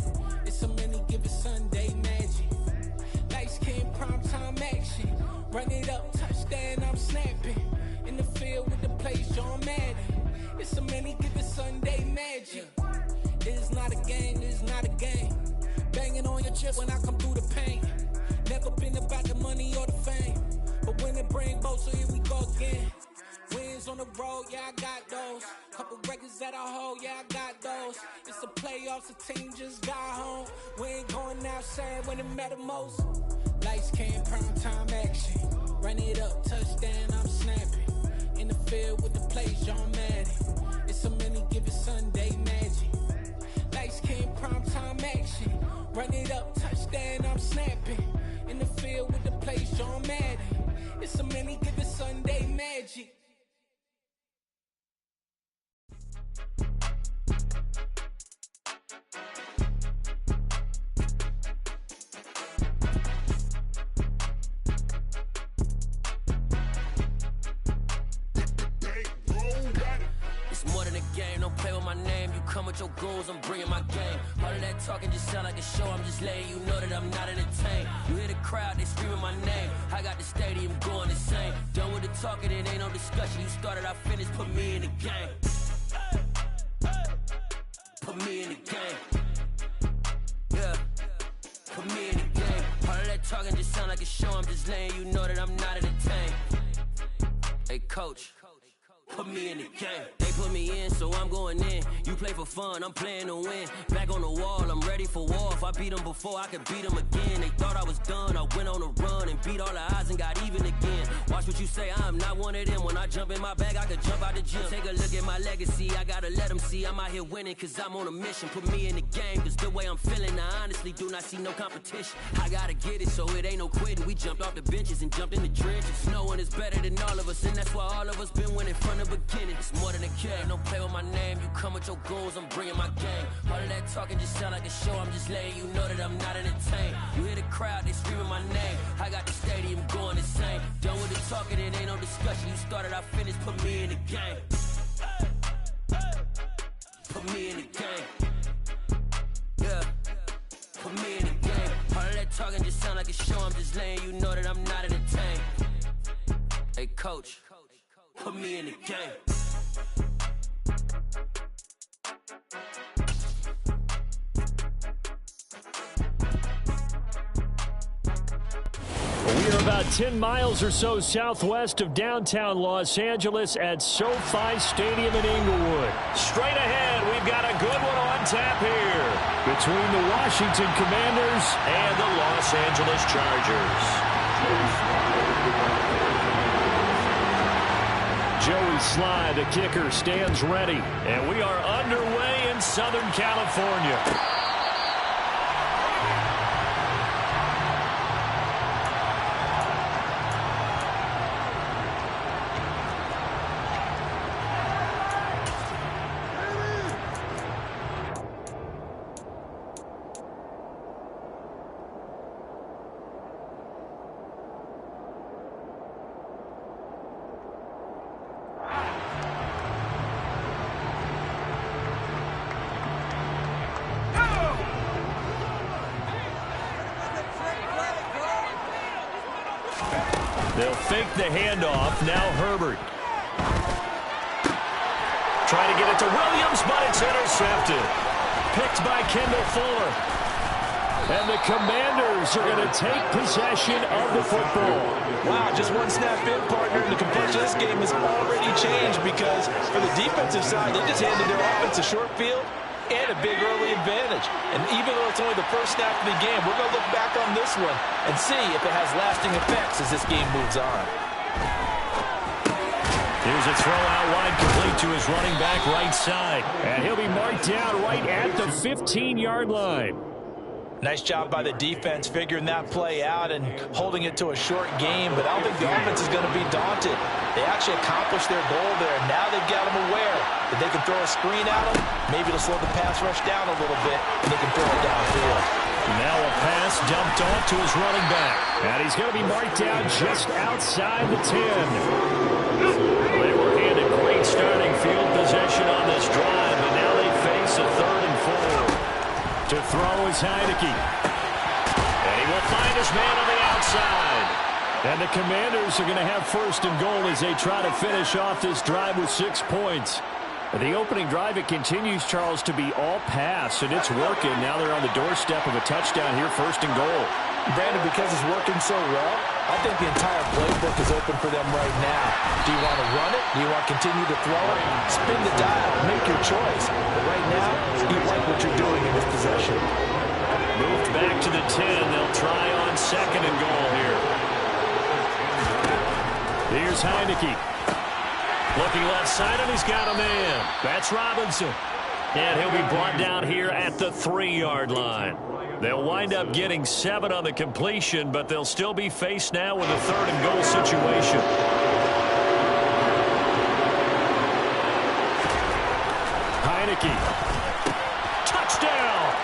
It's a many given Sunday magic. Lights came, prime time action. Run it up, touchdown, I'm snapping. In the field with the plays, John Madden. It's a many given Sunday magic. This is not a game, this is not a game. Banging on your chest when I come through the pain. Never been about the money or the fame. But when it bring both, so here we go again. Wins on the road, yeah, I got those. Couple records that I hold, yeah, I got those. It's the playoffs, the team just got home. We ain't going outside when it matter most. Lights came, prime time action. Run it up, touchdown, I'm snapping. In the field with the plays, John Madden. It's a many given Sunday magic. Lights came, prime time action. Run it up, touchdown, I'm snapping. In the field with the plays, John Madden. It's a many given Sunday magic. game. Don't play with my name. You come with your goons, I'm bringing my game. All of that talking just sound like a show. I'm just letting you know that I'm not entertained. You hear the crowd, they screaming my name. I got the stadium going insane. Done with the talking, it ain't no discussion. You started, I finished, put me in the game. Put me in the game. Yeah. Put me in the game. All of that talking just sound like a show. I'm just letting you know that I'm not entertained. Hey, coach. Put me in the game. They put me in, so I'm going in. You play for fun, I'm playing to win. Back on the wall, I'm ready for war. If I beat them before, I could beat them again. They thought I was done, I went on a run and beat all the odds and got even again. Watch what you say, I'm not one of them. When I jump in my bag, I could jump out the gym. Take a look at my legacy, I gotta let them see I'm out here winning, cause I'm on a mission. Put me in the game, cause the way I'm feeling, I honestly do not see no competition. I gotta get it, so it ain't no quitting. We jumped off the benches and jumped in the trenches. No one is better than all of us, and that's why all of us been winning from the beginning. It's more than a game, don't play with my name. You come with your goons, I'm bringing my game. All of that talking just sound like a show. I'm just letting you know that I'm not entertained. You hear the crowd, they screaming my name. I got the stadium going insane. Done with the talking, it ain't no discussion. You started, I finished, put me in the game. Put me in the game. Yeah. Put me in the game. All of that talking just sound like a show. I'm just letting you know that I'm not entertained. Hey, coach. Put me in the game. We are about 10 miles or so southwest of downtown Los Angeles at SoFi Stadium in Inglewood. Straight ahead, we've got a good one on tap here between the Washington Commanders and the Los Angeles Chargers. Joey Sly, the kicker, stands ready. And we are underway in Southern California. They'll fake the handoff. Now Herbert. Trying to get it to Williams, but it's intercepted. Picked by Kendall Fuller. And the Commanders are going to take possession of the football. Wow, just one snap in, partner, and the complexion of this game has already changed because for the defensive side, they just handed their offense a short field and a big early advantage. And even though it's only the first snap of the game, we're going to look back on this one and see if it has lasting effects as this game moves on. Here's a throw out wide, complete to his running back right side. And he'll be marked down right at the 15-yard line. Nice job by the defense figuring that play out and holding it to a short game, but I don't think the offense is going to be daunted. They actually accomplished their goal there. Now they've got them aware that they can throw a screen at them. Maybe it'll slow the pass rush down a little bit, and they can throw it downfield. Now a pass dumped off to his running back. And he's going to be marked down just outside the 10. They were handed great starting field possession on this drive, but now they face a 3rd and 4. To throw is Heineke. And he will find his man on the outside. And the Commanders are going to have 1st and goal as they try to finish off this drive with 6 points. The opening drive, it continues, Charles, to be all pass, and it's working. Now they're on the doorstep of a touchdown here, 1st and goal. Brandon, because it's working so well, I think the entire playbook is open for them right now. Do you want to run it? Do you want to continue to throw it? Spin the dial. Make your choice. But right now, you like what you're doing in this possession. Moved back to the 10. They'll try on 2nd and goal here. Here's Heineke. Looking left side, and he's got a man. That's Robinson. And he'll be brought down here at the 3-yard line. They'll wind up getting 7 on the completion, but they'll still be faced now with a 3rd and goal situation. Heineke. Touchdown!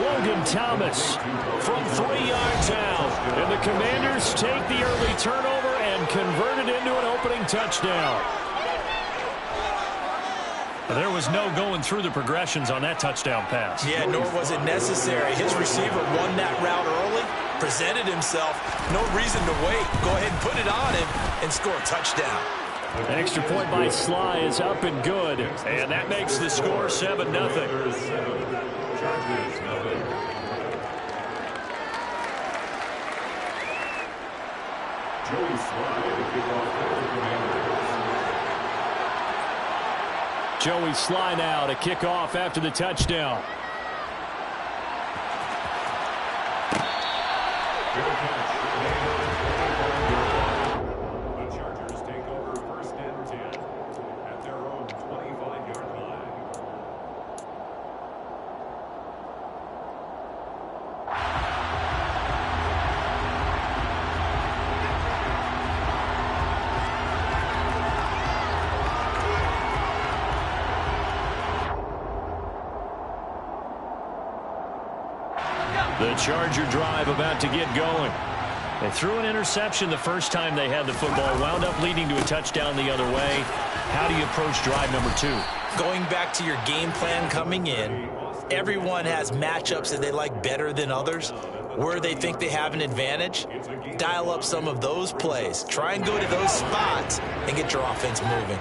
Logan Thomas from 3 yards out. And the Commanders take the early turnover and convert it into an opening touchdown. There was no going through the progressions on that touchdown pass. Yeah, nor was it necessary. His receiver won that route early, presented himself. No reason to wait. Go ahead and put it on him and score a touchdown. An extra point by Sly is up and good. And that makes the score 7-0. Joey Sly to kick off for the Commanders. Joey Sly now to kick off after the touchdown. The Chargers take over 1st and 10 at their own 25-yard line. The Charger drive about to get going. They threw an interception the first time they had the football, wound up leading to a touchdown the other way. How do you approach drive number 2? Going back to your game plan coming in, everyone has matchups that they like better than others. Where they think they have an advantage, dial up some of those plays. Try and go to those spots and get your offense moving.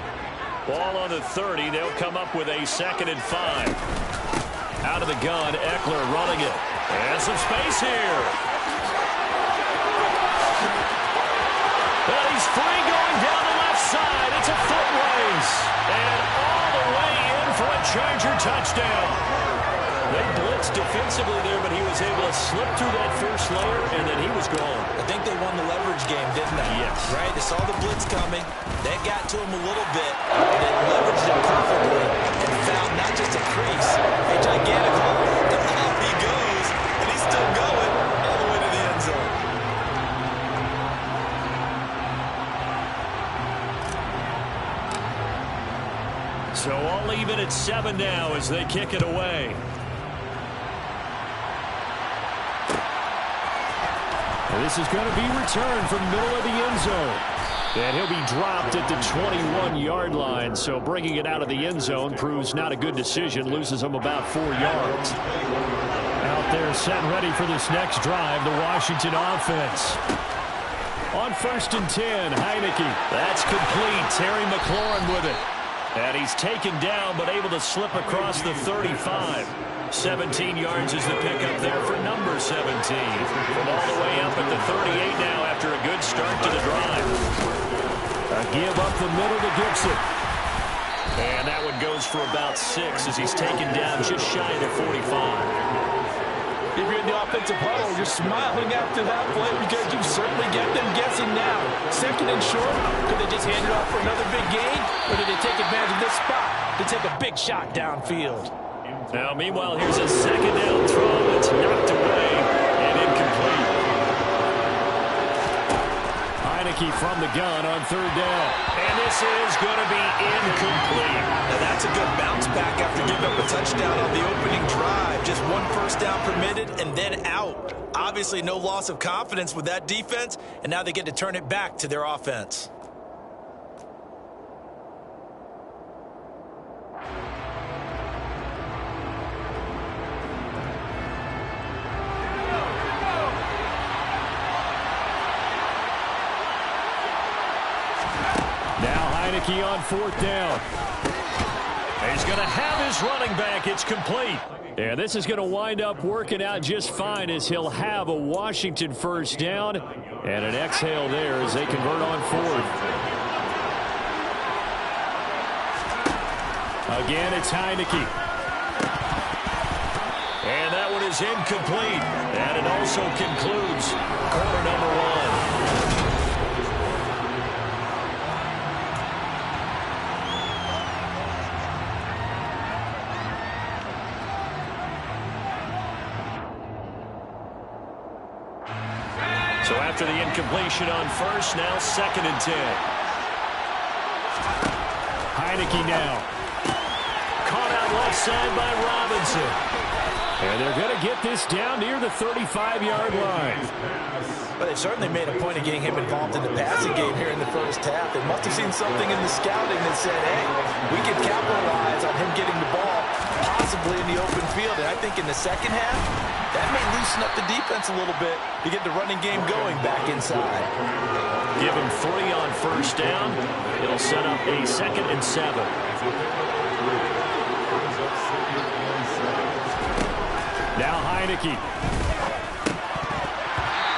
Ball on the 30. They'll come up with a 2nd and 5. Out of the gun, Eckler running it. And some space here. And he's free going down the left side. It's a foot race. And all the way in for a Charger touchdown. They blitzed defensively there, but he was able to slip through that first layer, and then he was gone. I think they won the leverage game, didn't they? Yes. Right? They saw the blitz coming. They got to him a little bit, and they leveraged it perfectly and found not just a crease, a gigantic hole. And off he goes, and he's still going all the way to the end zone. So all even at 7 now as they kick it away. And this is going to be returned from the middle of the end zone. And he'll be dropped at the 21-yard line. So bringing it out of the end zone proves not a good decision. Loses him about 4 yards. Out there set and ready for this next drive, the Washington offense. On 1st and 10, Heineke. That's complete. Terry McLaurin with it. And he's taken down but able to slip across the 35. 17 yards is the pickup there for number 17. From all the way up at the 38 now after a good start to the drive. A give up the middle to Gibson. And that one goes for about 6 as he's taken down just shy of the 45. If you're in the offensive huddle, you're smiling after that play because you certainly get them guessing now. 2nd and short, could they just hand it off for another big gain? Or did they take advantage of this spot to take a big shot downfield? Now, meanwhile, here's a 2nd down throw. It's knocked away and incomplete. Heineke from the gun on 3rd down. And this is going to be incomplete. Now, that's a good bounce back after giving up a touchdown on the opening drive. Just 1 first down permitted and then out. Obviously, no loss of confidence with that defense, and now they get to turn it back to their offense. Heineke on 4th down. He's going to have his running back. It's complete. And this is going to wind up working out just fine as he'll have a Washington 1st down. And an exhale there as they convert on 4th. Again, it's Heineke. And that one is incomplete. And it also concludes quarter number 1. So after the incompletion on 1st, now 2nd and 10. Heineke now. Caught out left side by Robinson. And they're going to get this down near the 35-yard line. Well, they've certainly made a point of getting him involved in the passing game here in the first half. They must have seen something in the scouting that said, hey, we can capitalize on him getting the ball possibly in the open field. And I think in the second half, that may loosen up the defense a little bit to get the running game going back inside. Give him 3 on first down. It'll set up a 2nd and 7. Now Heineke.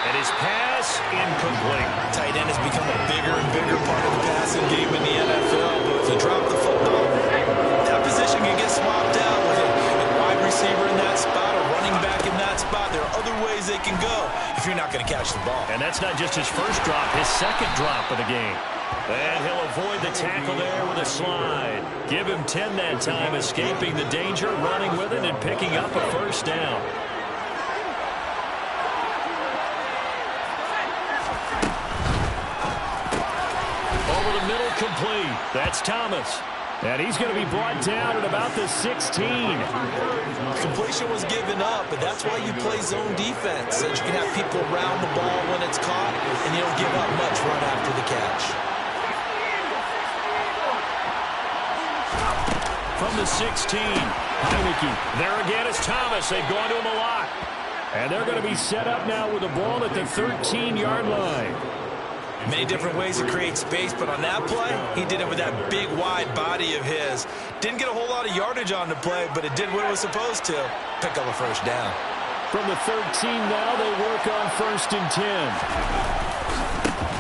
And his pass incomplete. Tight end has become a bigger and bigger part of the passing game in the NFL. But if you drop the football, that position can get swapped out with a wide receiver in that spot, a running back in that spot. There are other ways they can go if you're not going to catch the ball. And that's not just his first drop, his second drop of the game. And he'll avoid the tackle there with a slide. Give him 10 that time, escaping the danger, running with it, and picking up a first down. Over the middle, complete. That's Thomas. And he's going to be brought down at about the 16. Completion was given up, but that's why you play zone defense. So you can have people around the ball when it's caught, and you don't give up much run after the catch. From the 16, Heineke. There again is Thomas. They've gone to him a lot. And they're going to be set up now with the ball at the 13-yard line. Many different ways to create space, but on that play, he did it with that big, wide body of his. Didn't get a whole lot of yardage on the play, but it did what it was supposed to. Pick up a first down. From the 13 now, they work on 1st and 10.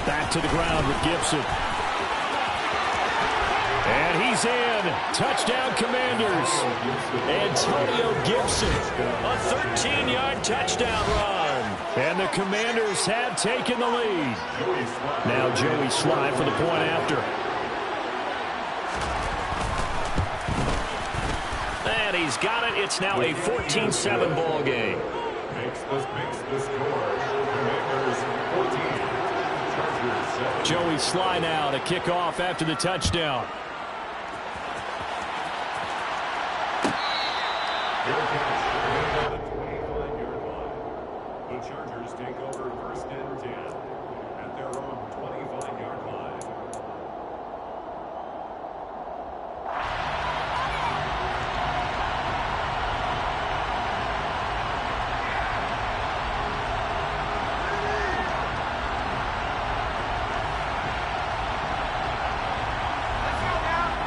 Back to the ground with Gibson. And he's in. Touchdown, Commanders. Antonio Gibson, a 13-yard touchdown run. And the Commanders have taken the lead. Now Joey Sly for the point after. And he's got it. It's now a 14-7 ball game. Makes the score. Commanders 14. Chargers 7. Joey Sly now to kick off after the touchdown. The Chargers take over 1st and 10 at their own 25-yard line.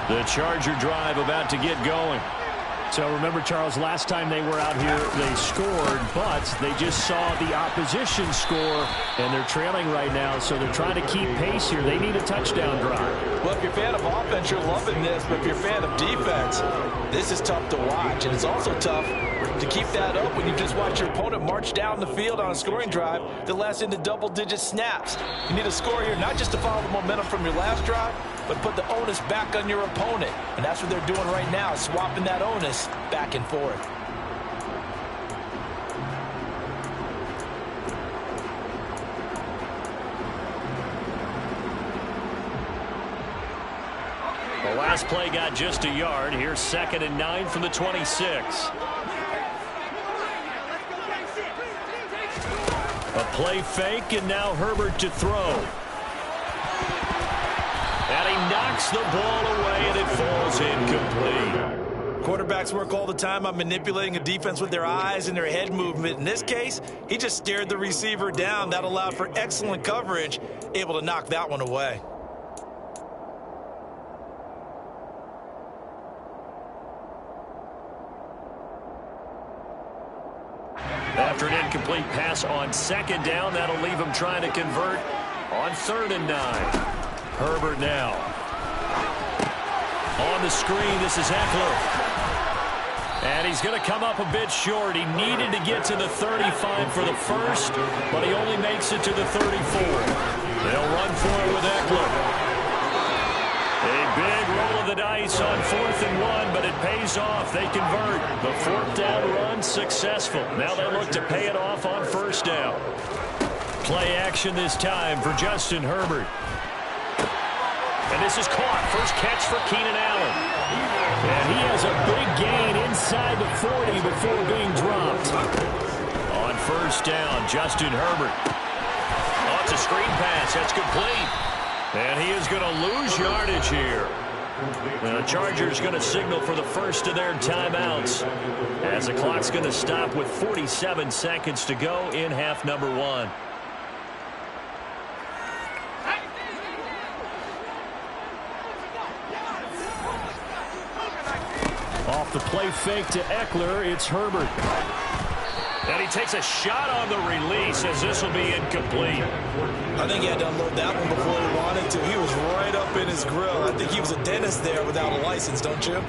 The Charger drive about to get going. So remember, Charles, last time they were out here, they scored, but they just saw the opposition score, and they're trailing right now, so they're trying to keep pace here. They need a touchdown drive. Well, if you're a fan of offense, you're loving this, but if you're a fan of defense, this is tough to watch, and it's also tough to keep that up when you just watch your opponent march down the field on a scoring drive that lasts into double-digit snaps. You need a score here, not just to follow the momentum from your last drive, but put the onus back on your opponent. And that's what they're doing right now, swapping that onus back and forth. The last play got just a yard. Here's 2nd and 9 from the 26. A play fake, and now Herbert to throw. And he knocks the ball away, and it falls incomplete. Quarterbacks work all the time on manipulating a defense with their eyes and their head movement. In this case, he just stared the receiver down. That allowed for excellent coverage, able to knock that one away. After an incomplete pass on 2nd down, that'll leave him trying to convert on 3rd and 9. Herbert now. On the screen, this is Eckler. And he's going to come up a bit short. He needed to get to the 35 for the first, but he only makes it to the 34. They'll run for it with Eckler. A big roll of the dice on 4th and 1, but it pays off. They convert. The 4th down run successful. Now they look to pay it off on 1st down. Play action this time for Justin Herbert. And this is caught. First catch for Keenan Allen. And he has a big gain inside the 40 before being dropped. On first down, Justin Herbert. Oh, it's a screen pass. That's complete. And he is going to lose yardage here. The Chargers going to signal for the first of their timeouts as the clock's going to stop with 47 seconds to go in half number 1. Off the play fake to Eckler, it's Herbert. And he takes a shot on the release as this will be incomplete. I think he had to unload that one before he wanted to. He was right up in his grill. I think he was a dentist there without a license, don't you?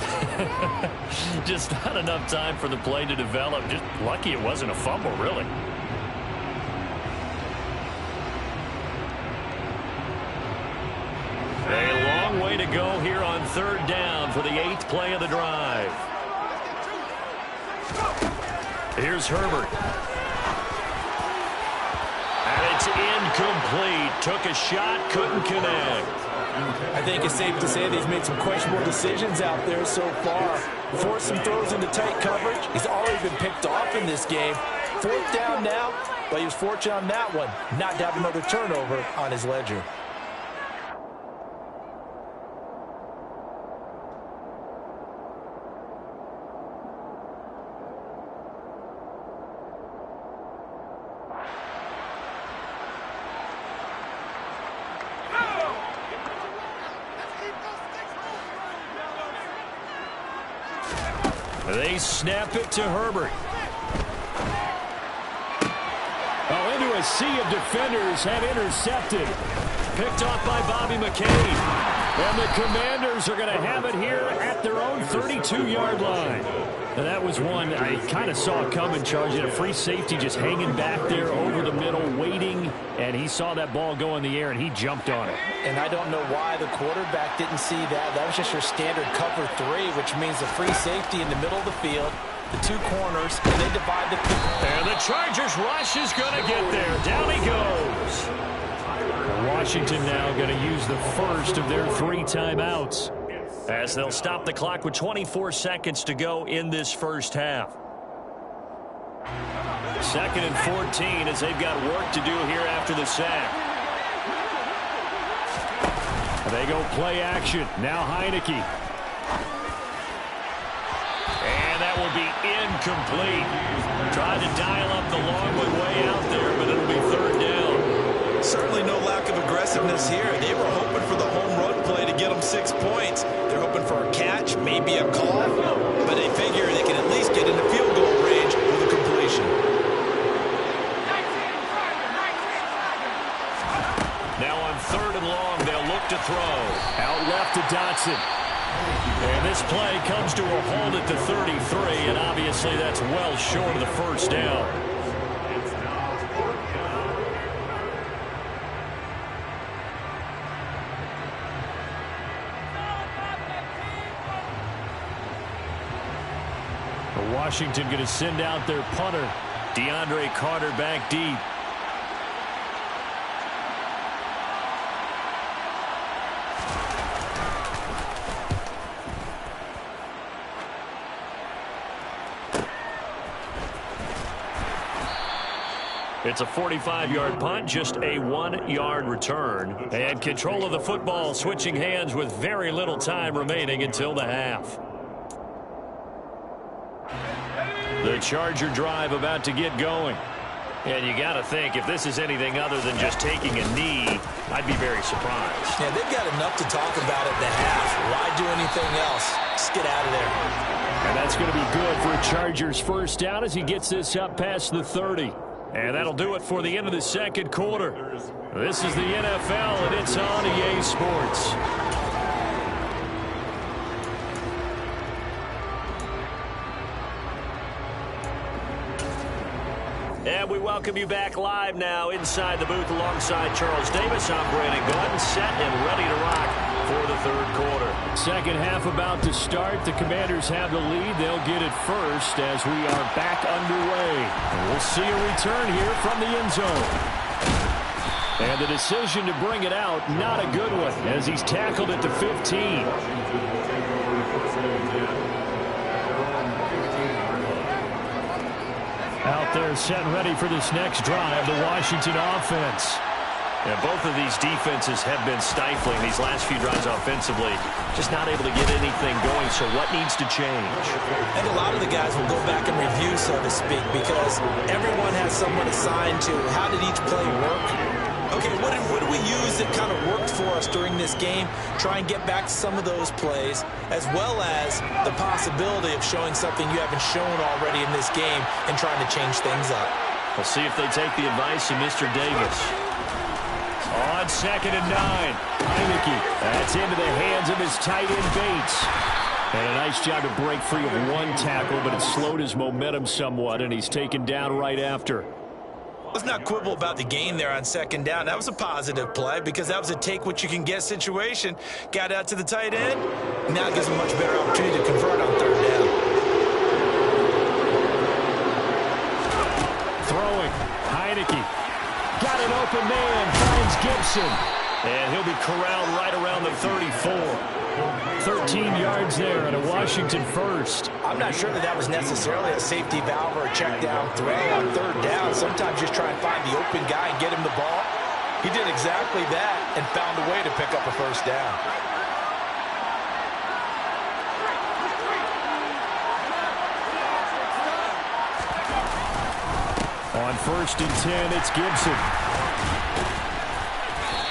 Just not enough time for the play to develop. Just lucky it wasn't a fumble, really. A long way to go here on third down for the 8th play of the drive. Here's Herbert. And it's incomplete. Took a shot, couldn't connect. I think it's safe to say that he's made some questionable decisions out there so far. Forced some throws into tight coverage. He's already been picked off in this game. 4th down now, but he was fortunate on that one not to have another turnover on his ledger. They snap it to Herbert. Oh, into a sea of defenders, have intercepted. Picked off by Bobby McCain. And the Commanders are going to have it here at their own 32-yard line. Now, that was one I kind of saw coming, charging a free safety just hanging back there over the middle, waiting, and he saw that ball go in the air, and he jumped on it. And I don't know why the quarterback didn't see that. That was just your standard cover 3, which means the free safety in the middle of the field, the 2 corners, and they divide the field. And the Chargers rush is going to get there. Down he goes. Washington now going to use the first of their 3 timeouts as they'll stop the clock with 24 seconds to go in this first half. 2nd and 14 as they've got work to do here after the sack. They go play action. Now Heineke. And that will be incomplete. Tried to dial up the long one way out there, but it'll be 3rd down. Certainly no lack of aggressiveness here. They were hoping for the home run play to get them 6 points. They're hoping for a catch, maybe a call, but they figure they can at least get into field goal range with a completion. Now on 3rd and long, they'll look to throw. Out left to Dotson. And this play comes to a halt at the 33, and obviously that's well short of the first down. Washington going to send out their punter, DeAndre Carter, back deep. It's a 45-yard punt, just a 1-yard return. And control of the football switching hands with very little time remaining until the half. The Charger drive about to get going. And you got to think, if this is anything other than just taking a knee, I'd be very surprised. Yeah, they've got enough to talk about at the half. Why do anything else? Just get out of there. And that's going to be good for a Chargers first down as he gets this up past the 30. And that'll do it for the end of the second quarter. This is the NFL, and it's on EA Sports. And we welcome you back live now inside the booth alongside Charles Davis. I'm Brandon Gordon, set and ready to rock for the third quarter. Second half about to start. The Commanders have the lead. They'll get it first as we are back underway. And we'll see a return here from the end zone. And the decision to bring it out, not a good one, as he's tackled at the 15. Out there set and ready for this next drive, the Washington offense. And both of these defenses have been stifling these last few drives offensively. Just not able to get anything going, so what needs to change? I think a lot of the guys will go back and review, so to speak, because everyone has someone assigned to how did each play work. Okay, what did we use that kind of worked for us during this game? Try and get back to some of those plays, as well as the possibility of showing something you haven't shown already in this game and trying to change things up. We'll see if they take the advice of Mr. Davis. On 2nd and 9, Heineke. That's into the hands of his tight end, Bates. And a nice job to break free of one tackle, but it slowed his momentum somewhat, and he's taken down right after. Let's not quibble about the gain there on 2nd down. That was a positive play because that was a take-what-you-can-get situation. Got out to the tight end. Now it gives him a much better opportunity to convert on 3rd down. Throwing. Heineke. Got an open man, finds Gibson. And he'll be corralled right around the 34. 13 yards there and a Washington first. I'm not sure that was necessarily a safety valve or a check down throw on 3rd down. Sometimes just try and find the open guy and get him the ball. He did exactly that and found a way to pick up a 1st down. On 1st and 10, it's Gibson.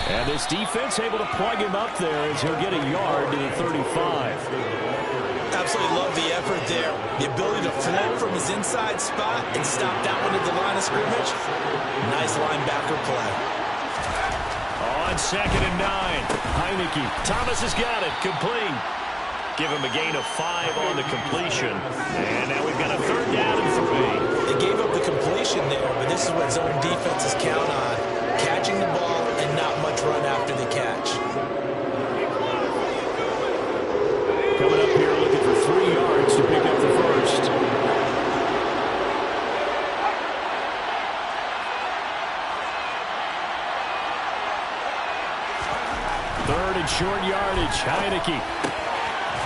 And this defense able to plug him up there as he'll get a yard to the 35. Absolutely love the effort there. The ability to float from his inside spot and stop that one at the line of scrimmage. Nice linebacker play. On 2nd and 9, Heineke. Thomas has got it. Complete. Give him a gain of 5 on the completion. And now we've got a 3rd down and 3. They gave up the completion there, but this is what zone defenses count on. Catching the ball and not much run after the catch. Coming up here looking for 3 yards to pick up the first. Third and short yardage, Heineke.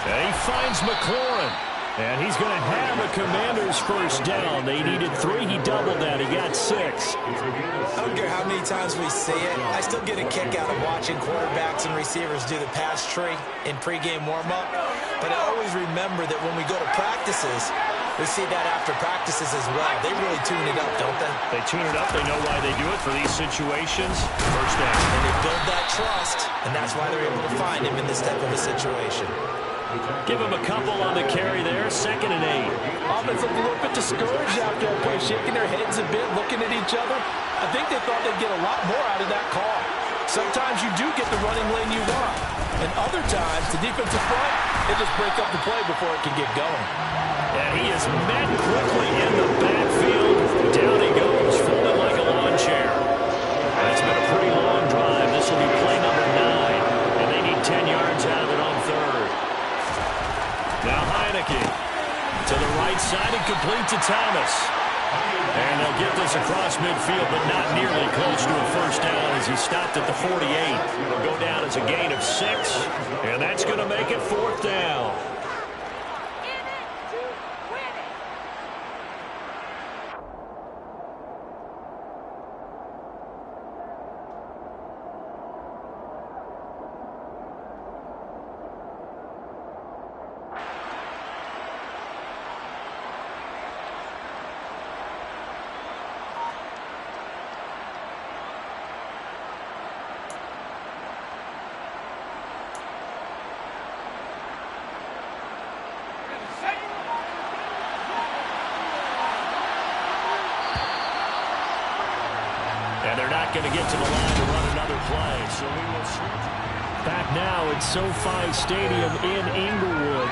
And he finds McLaurin. And he's going to have a Commanders first down. They needed 3. He doubled that. He got 6. I don't care how many times we see it. I still get a kick out of watching quarterbacks and receivers do the pass tree in pregame warm-up. But I always remember that when we go to practices, we see that after practices as well. They really tune it up, don't they? They tune it up. They know why they do it for these situations. First down. And they build that trust, and that's why they're able to find him in this type of a situation. Give him a couple on the carry there. 2nd and 8. Offense looked a little bit discouraged after that play, shaking their heads a bit, looking at each other. I think they thought they'd get a lot more out of that call. Sometimes you do get the running lane you want. And other times, the defensive front, they just break up the play before it can get going. And he is met quickly in the backfield. Down he goes, folded like a lawn chair. It's been a pretty long drive. This will be play number 9. And they need 10 yards out of it on 3rd. Now Heineke to the right side and complete to Thomas. And they'll get this across midfield, but not nearly close to a first down as he stopped at the 48. It'll go down as a gain of 6, and that's going to make it 4th down. And they're not going to get to the line to run another play. So we will switch. Back now at SoFi Stadium in Inglewood.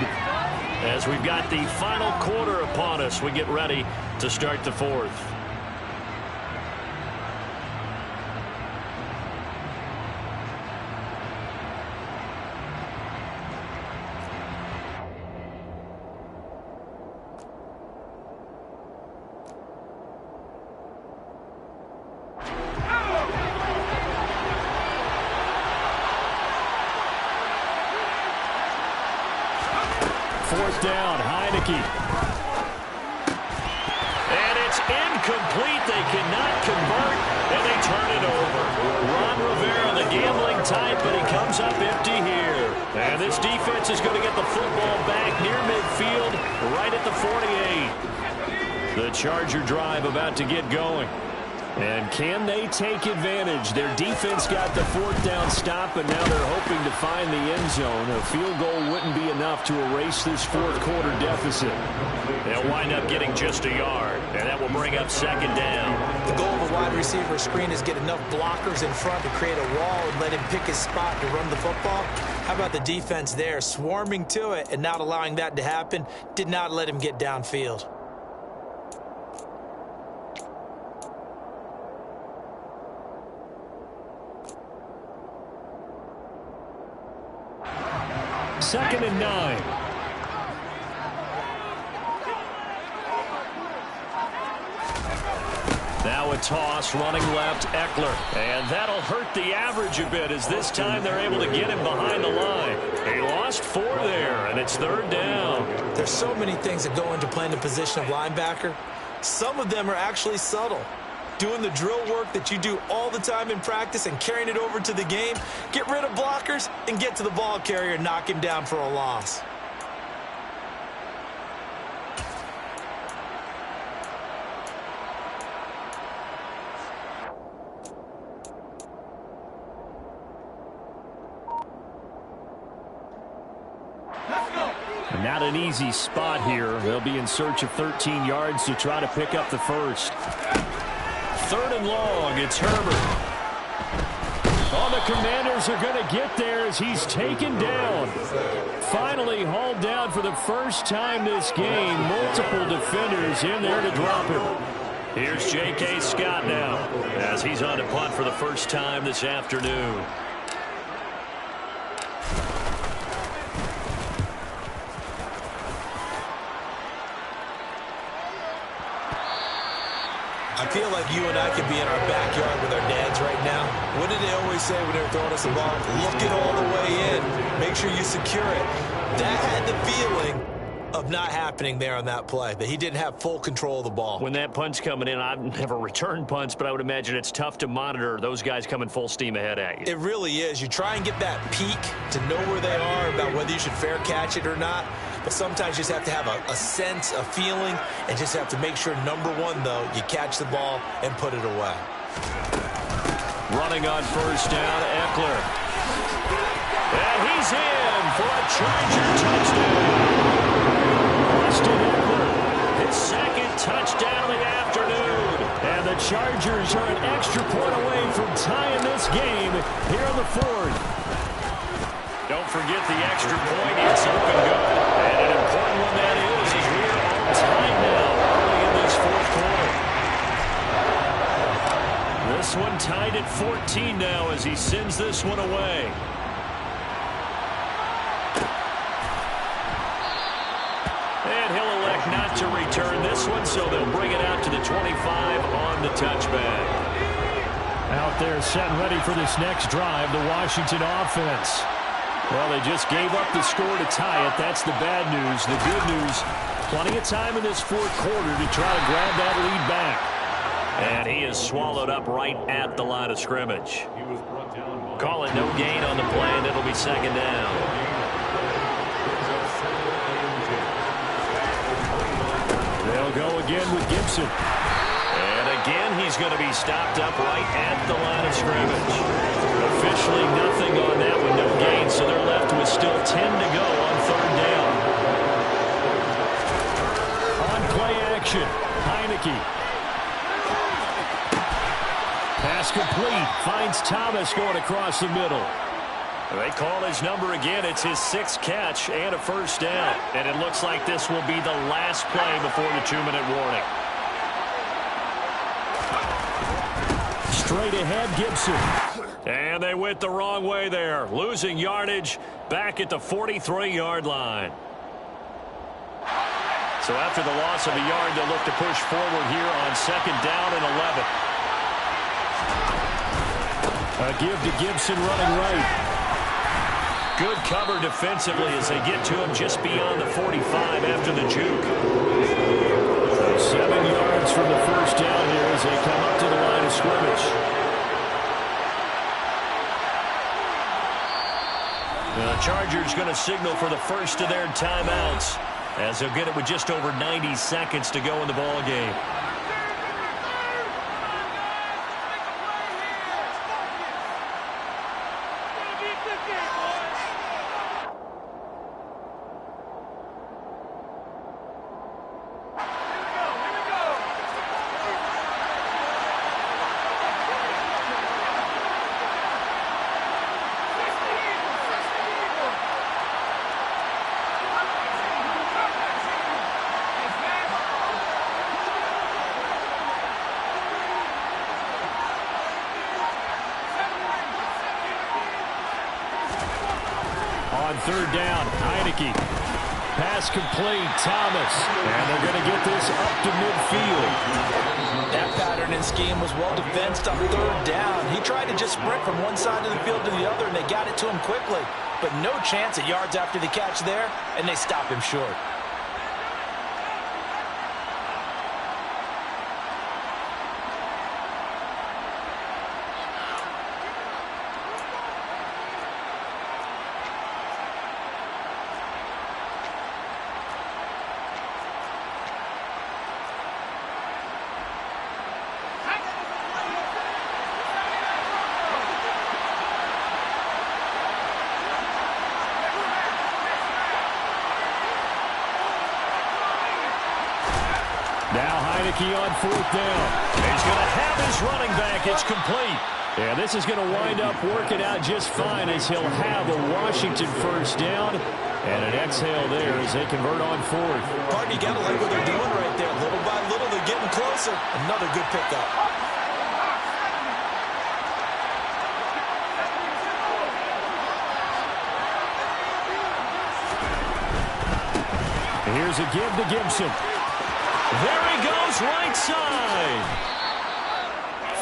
As we've got the final quarter upon us, we get ready to start the 4th. 4th down. Heineke. And it's incomplete. They cannot convert, and they turn it over. Ron Rivera, the gambling type, but he comes up empty here. And this defense is going to get the football back near midfield, right at the 48. The Charger drive about to get going. And can they take advantage? Their defense got the 4th down stop, and now they're hoping to find the end zone. A field goal wouldn't be enough to erase this 4th quarter deficit. They'll wind up getting just a yard, and that will bring up 2nd down. The goal of a wide receiver screen is get enough blockers in front to create a wall and let him pick his spot to run the football. How about the defense there, swarming to it and not allowing that to happen? Did not let him get downfield. Second and 9. Now a toss, running left, Eckler. And that'll hurt the average a bit as this time they're able to get him behind the line. They lost 4 there, and it's 3rd down. There's so many things that go into playing the position of linebacker. Some of them are actually subtle. Doing the drill work that you do all the time in practice and carrying it over to the game. Get rid of blockers and get to the ball carrier and knock him down for a loss. Not an easy spot here. They'll be in search of 13 yards to try to pick up the first. 3rd and long, it's Herbert. Oh, the Commanders are going to get there as he's taken down. Finally hauled down for the first time this game. Multiple defenders in there to drop him. Here's J.K. Scott now as he's on to punt for the first time this afternoon. I feel like you and I could be in our backyard with our dads right now. What did they always say when they were throwing us the ball? Look it all the way in. Make sure you secure it. That had the feeling of not happening there on that play, that he didn't have full control of the ball. When that punt's coming in, I've never returned punts, but I would imagine it's tough to monitor those guys coming full steam ahead at you. It really is. You try and get that peek to know where they are, about whether you should fair catch it or not. But sometimes you just have to have a sense, a feeling, and just have to make sure, number one, though, you catch the ball and put it away. Running on 1st down, Eckler. And he's in for a Charger touchdown. Austin Eckler, his 2nd touchdown of the afternoon. And the Chargers are an extra point away from tying this game here in the 4th. Don't forget the extra point. It's up and good. And an important one that is as we are on time now early in this 4th quarter. This one tied at 14 now as he sends this one away. And he'll elect not to return this one, so they'll bring it out to the 25 on the touchback. Out there set and ready for this next drive, the Washington offense. Well, they just gave up the score to tie it. That's the bad news. The good news, plenty of time in this 4th quarter to try to grab that lead back. And he is swallowed up right at the line of scrimmage. Call it no gain on the play, and it'll be 2nd down. They'll go again with Gibson. And again, he's going to be stopped up right at the line of scrimmage. Officially nothing on that one, no gain, so they're left with still 10 to go on 3rd down. On play action, Heineke. Pass complete, finds Thomas going across the middle. They call his number again. It's his 6th catch and a 1st down. And it looks like this will be the last play before the 2-minute warning. Straight ahead, Gibson. And they went the wrong way there. Losing yardage back at the 43-yard line. So after the loss of a yard, they'll look to push forward here on 2nd down and 11. A give to Gibson running right. Good cover defensively as they get to him just beyond the 45 after the juke. So 7 yards from the first down here as they come up to the line of scrimmage. The Chargers going to signal for the first of their timeouts as they'll get it with just over 90 seconds to go in the ball game. On third down, Heineke. Pass complete, Thomas. And they're going to get this up to midfield. That pattern and scheme was well defensed on third down. He tried to just sprint from one side of the field to the other, and they got it to him quickly. But no chance at yards after the catch there, and they stop him short. Now Heineke on fourth down. He's going to have his running back. It's complete. Yeah, this is going to wind up working out just fine as he'll have a Washington first down. And an exhale there as they convert on fourth. Partner, you got to like what they're doing right there. Little by little, they're getting closer. Another good pickup. Here's a give to Gibson. There he goes, right side.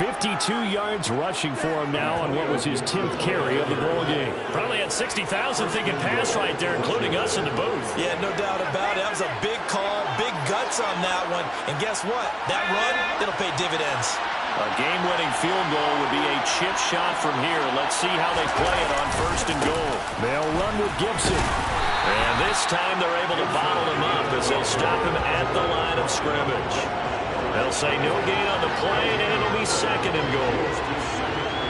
52 yards rushing for him now on what was his 10th carry of the ball game. Probably had 60,000 thinking pass right there, including us in the booth. Yeah, no doubt about it. That was a big call, big guts on that one. And guess what? That run, it'll pay dividends. A game-winning field goal would be a chip shot from here. Let's see how they play it on first and goal. They'll run with Gibson. And this time they're able to bottle him up as they'll stop him at the line of scrimmage. They'll say no gain on the play, and it'll be second and goal.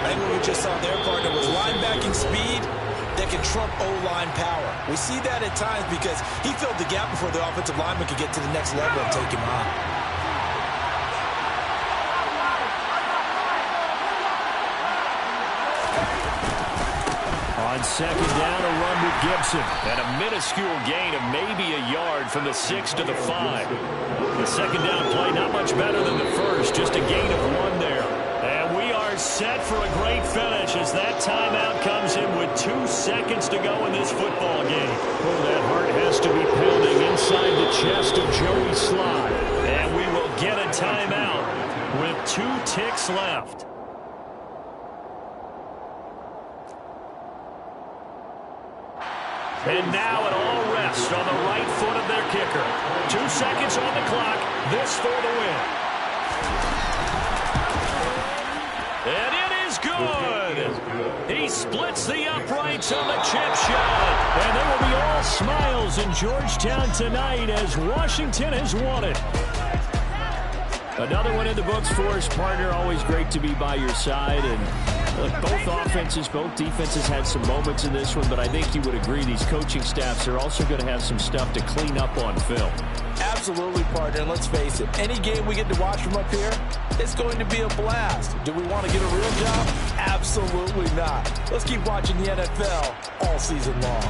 I think what we just saw their partner was linebacking speed that can trump O-line power. We see that at times because he filled the gap before the offensive lineman could get to the next level and take him on. On second down, a run with Gibson. And a minuscule gain of maybe a yard from the 6 to the 5. The second down play not much better than the first, just a gain of 1 there. And we are set for a great finish as that timeout comes in with 2 seconds to go in this football game. Oh, that heart has to be pounding inside the chest of Joey Sly. And we will get a timeout with 2 ticks left. And now it all rests on the right foot of their kicker. 2 seconds on the clock. This for the win. And it is good. He splits the uprights on the chip shot. And there will be all smiles in Georgetown tonight as Washington has won it. Another one in the books for us, partner. Always great to be by your side. And look, both offenses, both defenses had some moments in this one, but I think you would agree these coaching staffs are also going to have some stuff to clean up on film. Absolutely, partner. And let's face it, any game we get to watch from up here, it's going to be a blast. Do we want to get a real job? Absolutely not. Let's keep watching the NFL all season long.